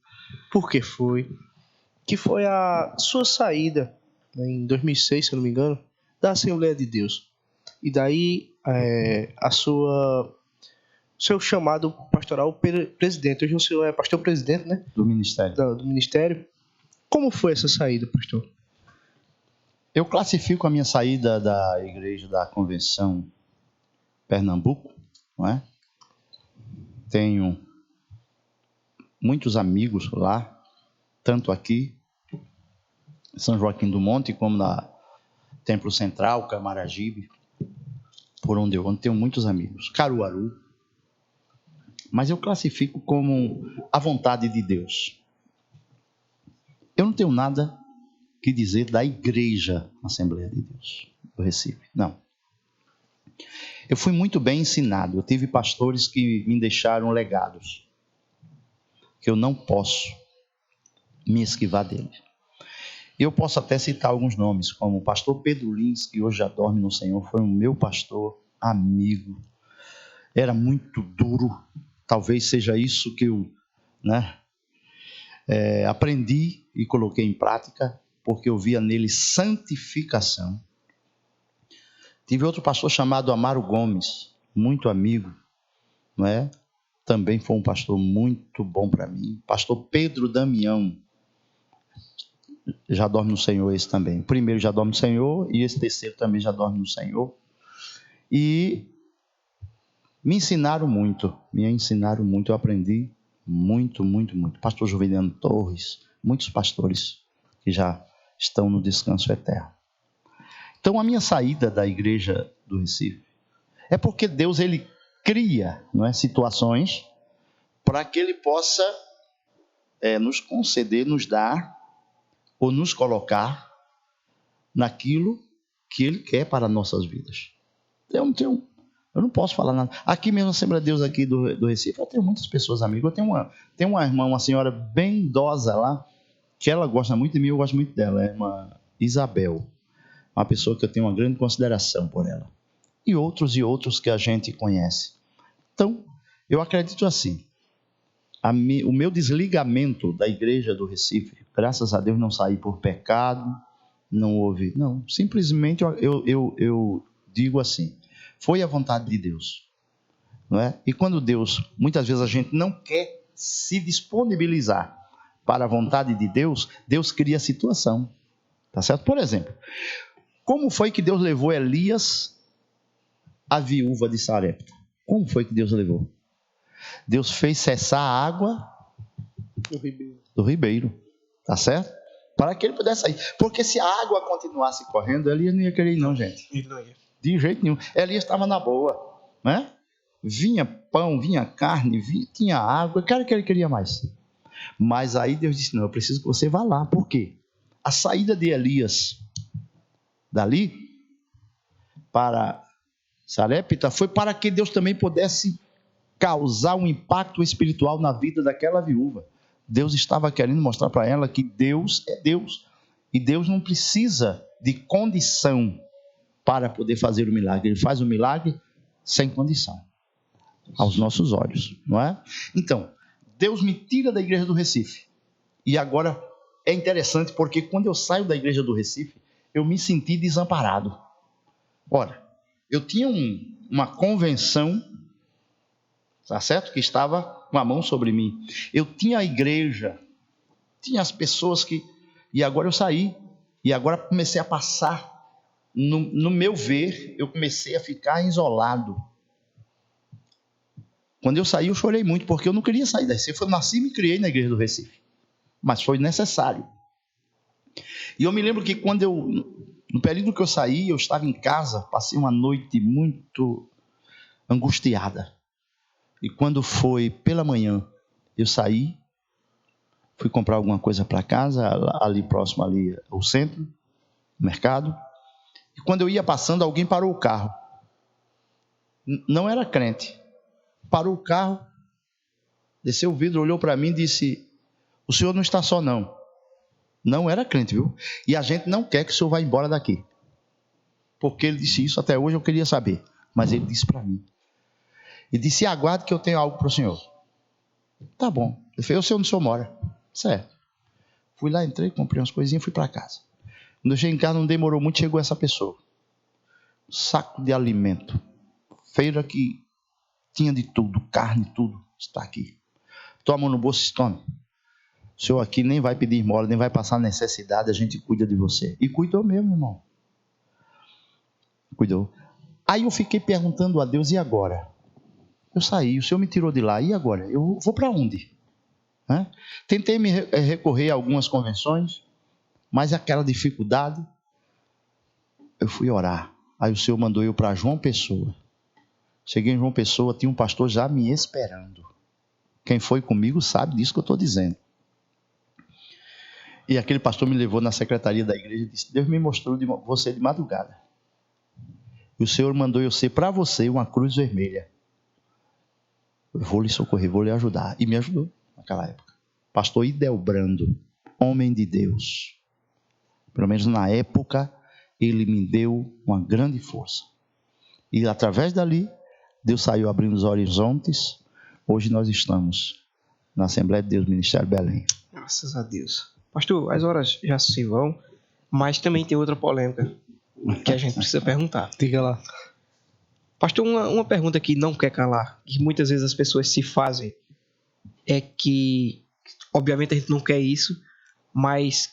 por que foi, que foi a sua saída, né, em 2006, se eu não me engano, da Assembleia de Deus. E daí seu chamado pastoral presidente. Hoje o senhor é pastor presidente, né? Do ministério. Do ministério. Como foi essa saída, pastor? Eu classifico a minha saída da igreja da Convenção Pernambuco, não é? Tenho muitos amigos lá, tanto aqui, São Joaquim do Monte, como na Templo Central, Camaragibe, por onde eu ando, tenho muitos amigos. Caruaru. Mas eu classifico como a vontade de Deus. Eu não tenho nada que dizer da igreja Assembleia de Deus do Recife, não. Eu fui muito bem ensinado. Eu tive pastores que me deixaram legados, que eu não posso me esquivar deles. Eu posso até citar alguns nomes, como o pastor Pedro Lins, que hoje já dorme no Senhor, foi um meu pastor, amigo. Era muito duro. Talvez seja isso que eu aprendi e coloquei em prática, porque eu via nele santificação. Tive outro pastor chamado Amaro Gomes, muito amigo, não é? Também foi um pastor muito bom para mim. Pastor Pedro Damião, já dorme no Senhor esse também. O primeiro já dorme no Senhor e esse terceiro também já dorme no Senhor. E me ensinaram muito, eu aprendi muito. Pastor Juveniano Torres, muitos pastores que já estão no descanso eterno. Então, a minha saída da igreja do Recife é porque Deus, ele cria, não é, situações para que ele possa nos conceder, nos dar ou nos colocar naquilo que ele quer para nossas vidas. Eu não posso falar nada. Aqui mesmo, na Assembleia de Deus aqui do Recife, eu tenho muitas pessoas amigas. Eu tenho uma irmã, uma senhora bem idosa lá, que ela gosta muito de mim, eu gosto muito dela. É a irmã Isabel. Uma pessoa que eu tenho uma grande consideração por ela. E outros que a gente conhece. Então, eu acredito assim. O meu desligamento da igreja do Recife, graças a Deus, não saí por pecado, não houve. Não, simplesmente eu digo assim. Foi a vontade de Deus, não é? E quando Deus, muitas vezes a gente não quer se disponibilizar para a vontade de Deus, Deus cria a situação, tá certo? Por exemplo, como foi que Deus levou Elias, a viúva de Sarepta? Como foi que Deus levou? Deus fez cessar a água do ribeiro, tá certo? Para que ele pudesse sair. Porque se a água continuasse correndo, Elias não ia querer ir não, gente. De jeito nenhum. Elias estava na boa, né? Vinha pão, vinha carne, tinha água. Cara, que ele queria mais. Mas aí Deus disse, não, eu preciso que você vá lá. Por quê? A saída de Elias dali para Sarepta foi para que Deus também pudesse causar um impacto espiritual na vida daquela viúva. Deus estava querendo mostrar para ela que Deus é Deus. E Deus não precisa de condição para poder fazer o milagre. Ele faz o milagre sem condição, aos nossos olhos, não é? Então, Deus me tira da igreja do Recife. E agora é interessante porque quando eu saio da igreja do Recife, eu me senti desamparado. Ora, eu tinha uma convenção, tá certo? Que estava com a mão sobre mim. Eu tinha a igreja, tinha as pessoas que... E agora eu saí. E agora comecei a passar... No meu ver, eu comecei a ficar isolado. Quando eu saí, eu chorei muito, porque eu não queria sair da Recife. Eu nasci e me criei na igreja do Recife. Mas foi necessário. E eu me lembro que no período que eu saí, eu estava em casa, passei uma noite muito angustiada. E quando foi pela manhã, eu saí, fui comprar alguma coisa para casa, ali próximo, ali o centro, o mercado. E quando eu ia passando, alguém parou o carro. Não era crente. Parou o carro, desceu o vidro, olhou para mim e disse, o senhor não está só não. Não era crente, viu? E a gente não quer que o senhor vá embora daqui. Porque ele disse isso, até hoje eu queria saber. Mas ele disse para mim. Ele disse, aguarde que eu tenho algo para o senhor. Tá bom. Eu falei, eu sei onde o senhor mora. Certo. Fui lá, entrei, comprei umas coisinhas e fui para casa. Quando eu cheguei em casa, não demorou muito, chegou essa pessoa. Saco de alimento. Feira que tinha de tudo, carne, tudo. Está aqui. Toma no bolso e toma. O senhor aqui nem vai pedir esmola, nem vai passar necessidade, a gente cuida de você. E cuidou mesmo, irmão. Cuidou. Aí eu fiquei perguntando a Deus, e agora? Eu saí, o senhor me tirou de lá, e agora? Eu vou para onde? Tentei me recorrer a algumas convenções, mas aquela dificuldade, eu fui orar. Aí o Senhor mandou eu para João Pessoa. Cheguei em João Pessoa, tinha um pastor já me esperando. Quem foi comigo sabe disso que eu estou dizendo. E aquele pastor me levou na secretaria da igreja e disse, Deus me mostrou você de madrugada. E o Senhor mandou eu ser para você uma cruz vermelha. Eu vou lhe socorrer, vou lhe ajudar. E me ajudou naquela época. Pastor Idelbrando, homem de Deus. Pelo menos na época, ele me deu uma grande força. E através dali, Deus saiu abrindo os horizontes. Hoje nós estamos na Assembleia de Deus, Ministério Belém. Graças a Deus. Pastor, as horas já se vão, mas também tem outra polêmica que a gente precisa perguntar. Diga lá. Pastor, uma pergunta que não quer calar, que muitas vezes as pessoas se fazem, é que, obviamente a gente não quer isso, Mas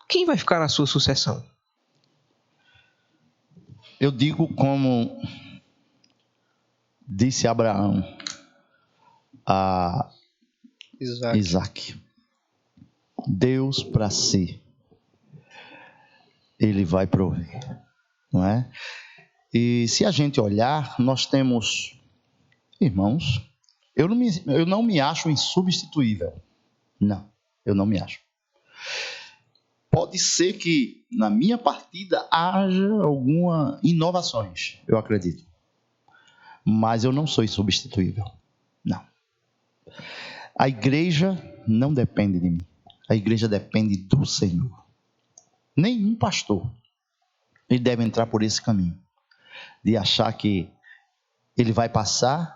quem vai ficar na sua sucessão? Eu digo como disse Abraão a Isaac. Deus para si, Ele vai prover, não é? E se a gente olhar, nós temos irmãos. Eu não me acho insubstituível. Não, eu não me acho. Pode ser que na minha partida haja algumas inovações, eu acredito. Mas eu não sou insubstituível. Não. A igreja não depende de mim. A igreja depende do Senhor. Nenhum pastor ele deve entrar por esse caminho de achar que ele vai passar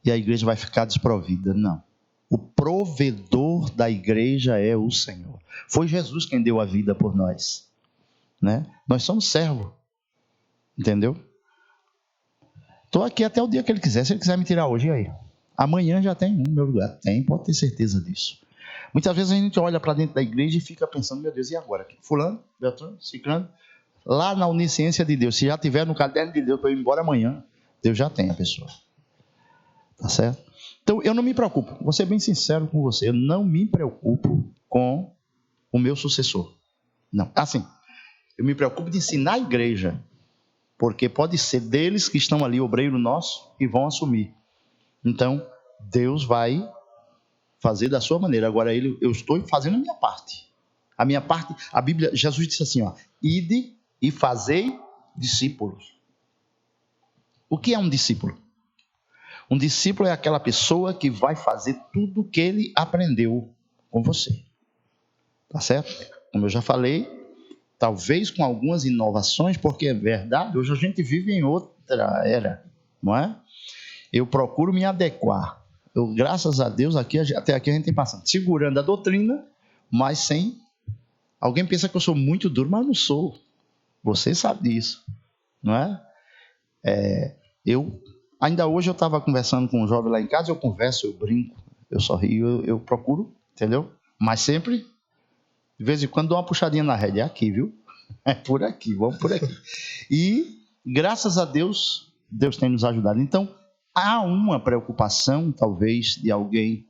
e a igreja vai ficar desprovida. Não. O provedor da igreja é o Senhor. Foi Jesus quem deu a vida por nós, né? Nós somos servos, entendeu? Estou aqui até o dia que Ele quiser. Se Ele quiser me tirar hoje, e aí? Amanhã já tem um no meu lugar. Tem, pode ter certeza disso. Muitas vezes a gente olha para dentro da igreja e fica pensando, meu Deus, e agora? Fulano, Beltrano, Ciclano? Lá na onisciência de Deus, se já tiver no caderno de Deus para eu ir embora amanhã, Deus já tem a pessoa. Tá certo? Então, eu não me preocupo. Vou ser bem sincero com você. Eu não me preocupo com o meu sucessor. Não. Assim, eu me preocupo de ensinar a igreja. Porque pode ser deles que estão ali, obreiro nosso, que vão assumir. Então, Deus vai fazer da sua maneira. Agora, eu estou fazendo a minha parte. A minha parte, a Bíblia, Jesus disse assim, ó, ide e fazei discípulos. O que é um discípulo? Um discípulo é aquela pessoa que vai fazer tudo o que ele aprendeu com você. Tá certo? Como eu já falei, talvez com algumas inovações, porque é verdade, hoje a gente vive em outra era, não é? Eu procuro me adequar. Graças a Deus, até aqui a gente tem passando, segurando a doutrina, mas sem... Alguém pensa que eu sou muito duro, mas eu não sou. Você sabe disso, não é? Ainda hoje eu estava conversando com um jovem lá em casa, eu converso, eu brinco, eu sorrio, eu procuro, entendeu? Mas sempre, de vez em quando, dou uma puxadinha na rédea. É aqui, viu? É por aqui, vamos por aqui. E, graças a Deus, Deus tem nos ajudado. Então, há uma preocupação, talvez, de alguém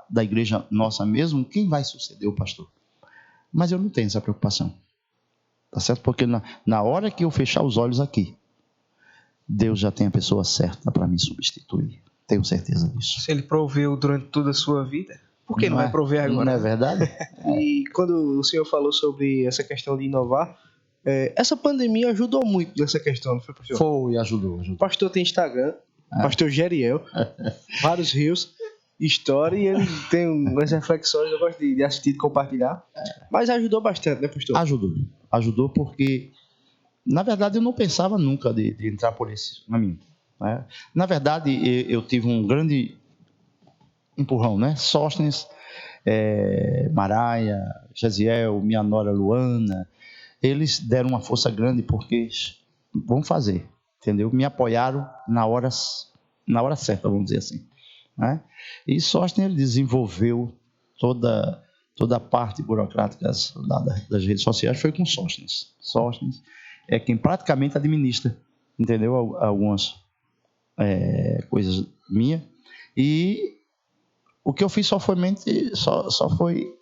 da igreja nossa mesmo, quem vai suceder o pastor? Mas eu não tenho essa preocupação. Tá certo? Porque na hora que eu fechar os olhos aqui, Deus já tem a pessoa certa para me substituir. Tenho certeza disso. Se Ele proveu durante toda a sua vida, por que não vai prover agora? Não é verdade? E quando o senhor falou sobre essa questão de inovar, essa pandemia ajudou muito nessa questão, não foi, pastor? Foi, ajudou. O pastor tem Instagram, pastor Geriel, vários rios, história, e ele tem umas reflexões, eu gosto de assistir e de compartilhar. Mas ajudou bastante, né, pastor? Ajudou porque, na verdade, eu não pensava nunca de entrar por esse caminho, né? Na verdade, eu tive um grande empurrão, né? Sóstenes, Maraia, Jaziel, minha nora Luana, eles deram uma força grande porque vão fazer, entendeu? Me apoiaram na hora certa, vamos dizer assim, né? E Sóstenes, ele desenvolveu toda a parte burocrática das redes sociais, foi com Sóstenes. Sóstenes é quem praticamente administra, entendeu? Algumas coisas minhas. E o que eu fiz só foi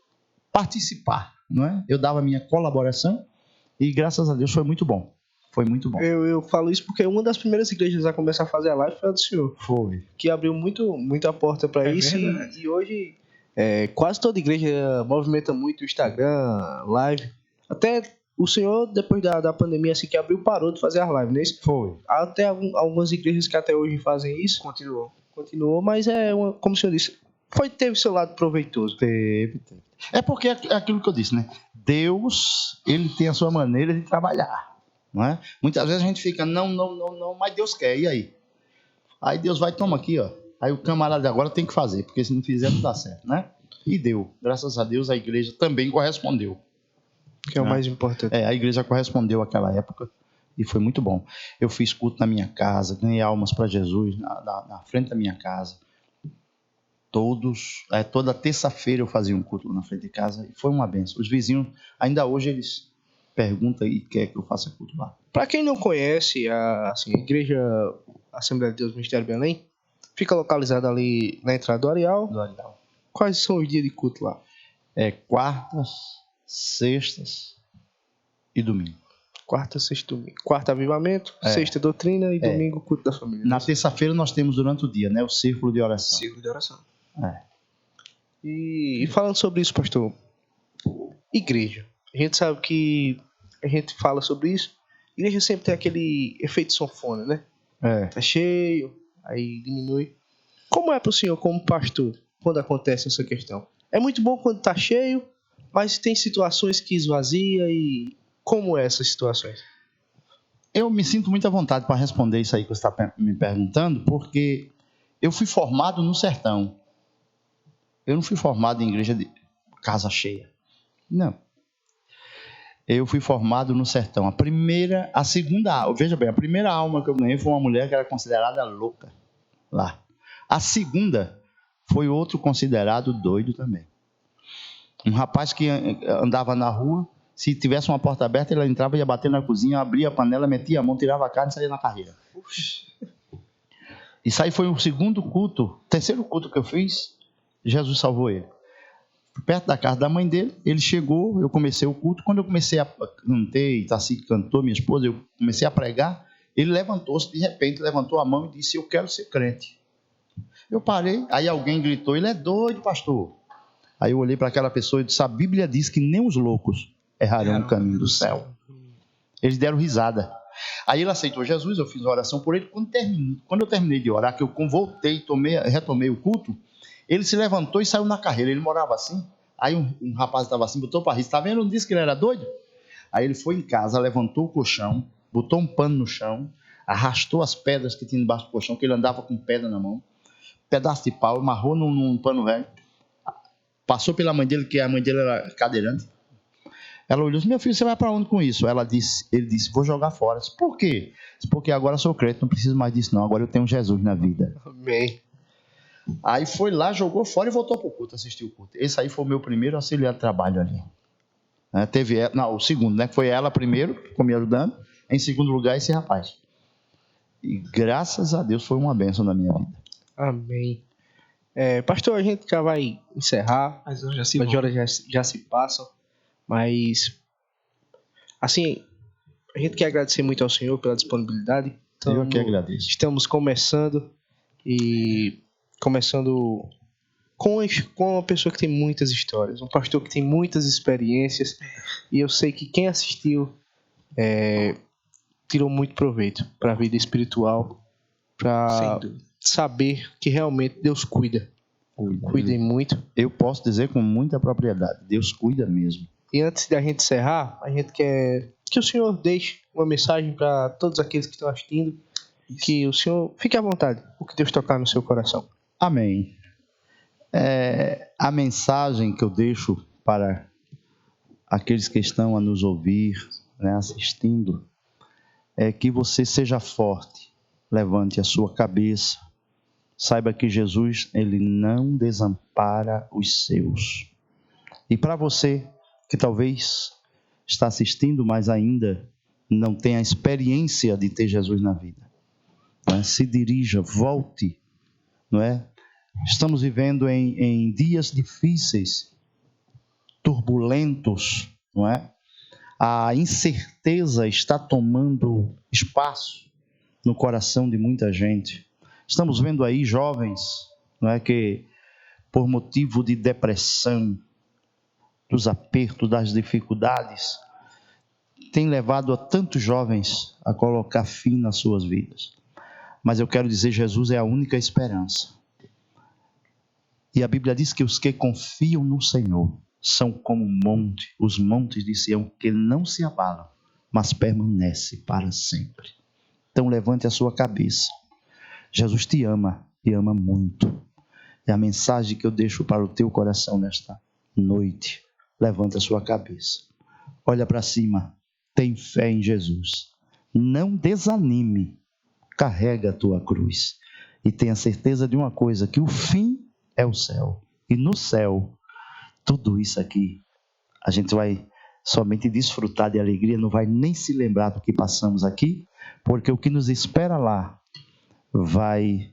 participar, não é? Eu dava a minha colaboração e, graças a Deus, foi muito bom. Foi muito bom. Eu falo isso porque uma das primeiras igrejas a começar a fazer a live foi a do senhor. Foi. Que abriu muito a porta para isso. E hoje, quase toda igreja movimenta muito o Instagram, live. Até o senhor, depois da pandemia, assim que abriu, parou de fazer as lives, não é isso? Foi. Há até algumas igrejas que até hoje fazem isso. Continuou, mas como o senhor disse, teve seu lado proveitoso. Teve. É porque é aquilo que eu disse, né? Deus, ele tem a sua maneira de trabalhar, não é? Muitas vezes a gente fica, não, mas Deus quer, e aí? Aí Deus vai, toma aqui, ó. Aí o camarada agora tem que fazer, porque se não fizer não dá certo, né? E deu. Graças a Deus a igreja também correspondeu. Que é o mais importante. A igreja correspondeu àquela época e foi muito bom. Eu fiz culto na minha casa, ganhei almas para Jesus na frente da minha casa. toda terça-feira eu fazia um culto na frente de casa e foi uma benção. Os vizinhos, ainda hoje eles perguntam e querem que eu faça culto lá. Para quem não conhece, a Igreja Assembleia de Deus Ministério Belém fica localizada ali na entrada do Areal. Quais são os dias de culto lá? Quartas, sextas e domingo. Quarta, sexta, domingo. Quarta, avivamento, sexta, doutrina e domingo, culto da família. Na terça-feira nós temos durante o dia, né, o círculo de oração. Círculo de oração. E falando sobre isso, pastor, igreja. A gente sabe que a gente fala sobre isso. Igreja sempre tem aquele efeito sanfona, né? Tá cheio, aí diminui. Como é para o senhor, como pastor, quando acontece essa questão? É muito bom quando tá cheio, mas tem situações que esvazia e como é essas situações? Eu me sinto muito à vontade para responder isso aí que você está me perguntando, porque eu fui formado no sertão. Eu não fui formado em igreja de casa cheia. Não. Eu fui formado no sertão. Veja bem, a primeira alma que eu ganhei foi uma mulher que era considerada louca lá. A segunda foi outro considerado doido também. Um rapaz que andava na rua, se tivesse uma porta aberta, ele entrava, ia bater na cozinha, abria a panela, metia a mão, tirava a carne e saía na carreira. Isso aí foi o terceiro culto que eu fiz, Jesus salvou ele. Perto da casa da mãe dele, ele chegou, eu comecei o culto. Quando eu comecei a cantar, Tassi cantou, minha esposa, eu comecei a pregar, ele levantou-se, de repente levantou a mão e disse: eu quero ser crente. Eu parei, aí alguém gritou: ele é doido, pastor. Aí eu olhei para aquela pessoa e disse: a Bíblia diz que nem os loucos errarão o caminho do céu. Eles deram risada. Aí ele aceitou Jesus, eu fiz uma oração por ele. Quando eu terminei de orar, que eu voltei, retomei o culto, ele se levantou e saiu na carreira. Ele morava assim. Aí um rapaz estava assim, botou para rir: está vendo? Não disse que ele era doido? Aí ele foi em casa, levantou o colchão, botou um pano no chão, arrastou as pedras que tinha debaixo do colchão, que ele andava com pedra na mão, pedaço de pau, amarrou num pano velho, passou pela mãe dele, que a mãe dele era cadeirante. Ela olhou e disse: meu filho, você vai para onde com isso? Ele disse: vou jogar fora. Disse: por quê? Disse: porque agora sou crente, não preciso mais disso não, agora eu tenho Jesus na vida. Amém. Aí foi lá, jogou fora e voltou para o culto, assistiu o culto. Esse aí foi o meu primeiro auxiliar de trabalho ali. O segundo, né? Foi ela primeiro, que ficou me ajudando. Em segundo lugar, esse rapaz. E graças a Deus foi uma bênção na minha vida. Amém. Pastor, a gente já vai encerrar. As horas já se passam. Mas, assim, a gente quer agradecer muito ao Senhor pela disponibilidade. Eu que agradeço. Estamos começando com uma pessoa que tem muitas histórias, um pastor que tem muitas experiências, e eu sei que quem assistiu tirou muito proveito para a vida espiritual, para saber que realmente Deus cuida. Cuidem muito. Eu posso dizer com muita propriedade: Deus cuida mesmo. E antes da gente encerrar, a gente quer que o Senhor deixe uma mensagem para todos aqueles que estão assistindo. Que o Senhor fique à vontade, o que Deus tocar no seu coração. Amém. A mensagem que eu deixo para aqueles que estão a nos ouvir, né, assistindo, é que você seja forte, levante a sua cabeça, saiba que Jesus, ele não desampara os seus. E para você que talvez está assistindo, mas ainda não tem a experiência de ter Jesus na vida, né? Se dirija, volte, não é? Estamos vivendo em dias difíceis, turbulentos, não é? A incerteza está tomando espaço no coração de muita gente. Estamos vendo aí jovens, não é, que por motivo de depressão, dos apertos, das dificuldades, tem levado a tantos jovens a colocar fim nas suas vidas. Mas eu quero dizer, Jesus é a única esperança. E a Bíblia diz que os que confiam no Senhor são como os montes de Sião, que não se abalam, mas permanecem para sempre. Então levante a sua cabeça. Jesus te ama, e ama muito. É a mensagem que eu deixo para o teu coração nesta noite. Levanta a sua cabeça, olha para cima, tem fé em Jesus, não desanime, carrega a tua cruz e tenha certeza de uma coisa, que o fim é o céu. E no céu, tudo isso aqui, a gente vai somente desfrutar de alegria, não vai nem se lembrar do que passamos aqui, porque o que nos espera lá vai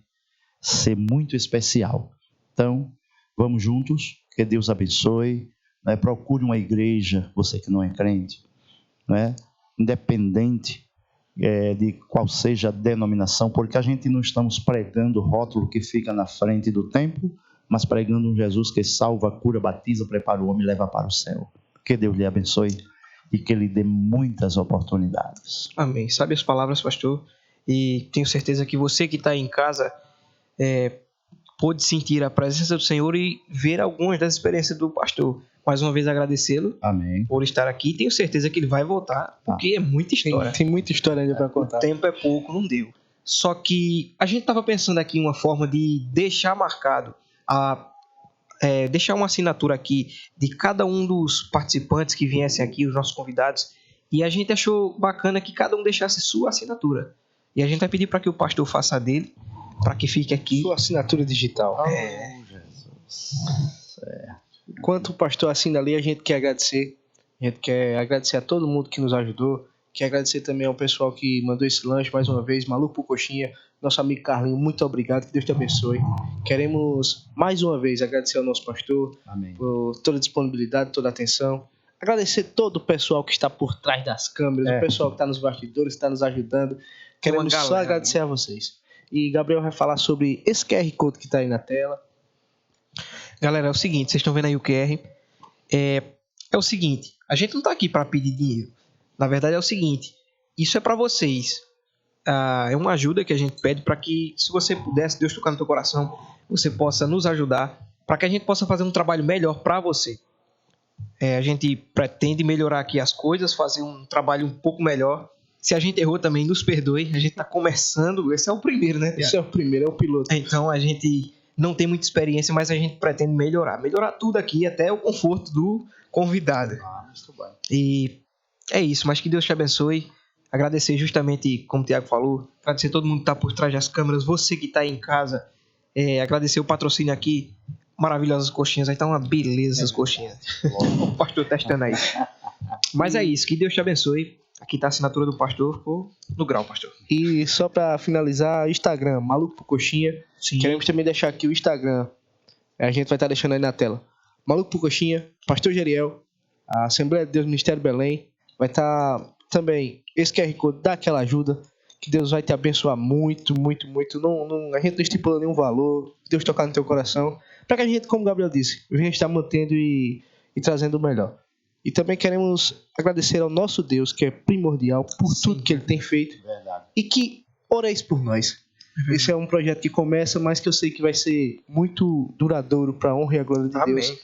ser muito especial. Então, vamos juntos, que Deus abençoe, né? Procure uma igreja, você que não é crente, né? Independente de qual seja a denominação, porque a gente não estamos pregando o rótulo que fica na frente do templo, mas pregando um Jesus que salva, cura, batiza, prepara o homem e leva para o céu. Que Deus lhe abençoe e que Ele dê muitas oportunidades. Amém. Sabe as palavras, pastor? E tenho certeza que você que está aí em casa pôde sentir a presença do Senhor e ver algumas das experiências do pastor. Mais uma vez agradecê-lo. Amém. Por estar aqui. Tenho certeza que ele vai voltar, porque é muita história. Tem muita história ainda para contar. O tempo é pouco, não deu. Só que a gente estava pensando aqui em uma forma de deixar marcado, deixar uma assinatura aqui de cada um dos participantes que viessem aqui, os nossos convidados, e a gente achou bacana que cada um deixasse sua assinatura. E a gente vai pedir para que o pastor faça a dele, para que fique aqui. Sua assinatura digital. Jesus. Enquanto o pastor assina ali, a gente quer agradecer. A gente quer agradecer a todo mundo que nos ajudou. Quer agradecer também ao pessoal que mandou esse lanche mais uma vez. Maluco por Coxinha. Nosso amigo Carlinho, muito obrigado. Que Deus te abençoe. Queremos mais uma vez agradecer ao nosso pastor. Amém. Por toda a disponibilidade, toda a atenção. Agradecer todo o pessoal que está por trás das câmeras. O pessoal que está nos bastidores, que está nos ajudando. Queremos só agradecer a vocês. E Gabriel vai falar sobre esse QR Code que está aí na tela. Galera, é o seguinte, vocês estão vendo aí o QR. É o seguinte, a gente não está aqui para pedir dinheiro. Na verdade é o seguinte, isso é para vocês. É uma ajuda que a gente pede para que, se você pudesse, Deus tocar no teu coração, você possa nos ajudar, para que a gente possa fazer um trabalho melhor para você. A gente pretende melhorar aqui as coisas, fazer um trabalho um pouco melhor. Se a gente errou também, nos perdoe. A gente está começando, esse é o primeiro, né, Tiago? Esse é o primeiro, é o piloto. Então a gente não tem muita experiência, mas a gente pretende melhorar. Melhorar tudo aqui, até o conforto do convidado. Muito bem. E é isso, mas que Deus te abençoe. Agradecer justamente, como o Tiago falou, agradecer todo mundo que está por trás das câmeras, você que está aí em casa. Agradecer o patrocínio aqui, maravilhosas coxinhas. Aí tá uma beleza essas coxinhas. O pastor testando aí. Mas é isso, que Deus te abençoe. Aqui tá a assinatura do pastor, ficou no grau, pastor. E só para finalizar, Instagram, Maluco por Coxinha. Sim. Queremos também deixar aqui o Instagram. A gente vai estar deixando aí na tela. Maluco por Coxinha, Pastor Jeriel, a Assembleia de Deus Ministério Belém. Vai estar também esse QR Code, dá aquela ajuda. Que Deus vai te abençoar muito, muito, muito. A gente não estipula nenhum valor. Deus tocar no teu coração. Para que a gente, como o Gabriel disse, venha estar mantendo e trazendo o melhor. E também queremos agradecer ao nosso Deus, que é primordial por tudo que Ele tem feito. Verdade. E que oreis por nós. Esse é um projeto que começa, mas que eu sei que vai ser muito duradouro para a honra e a glória de Amém. Deus.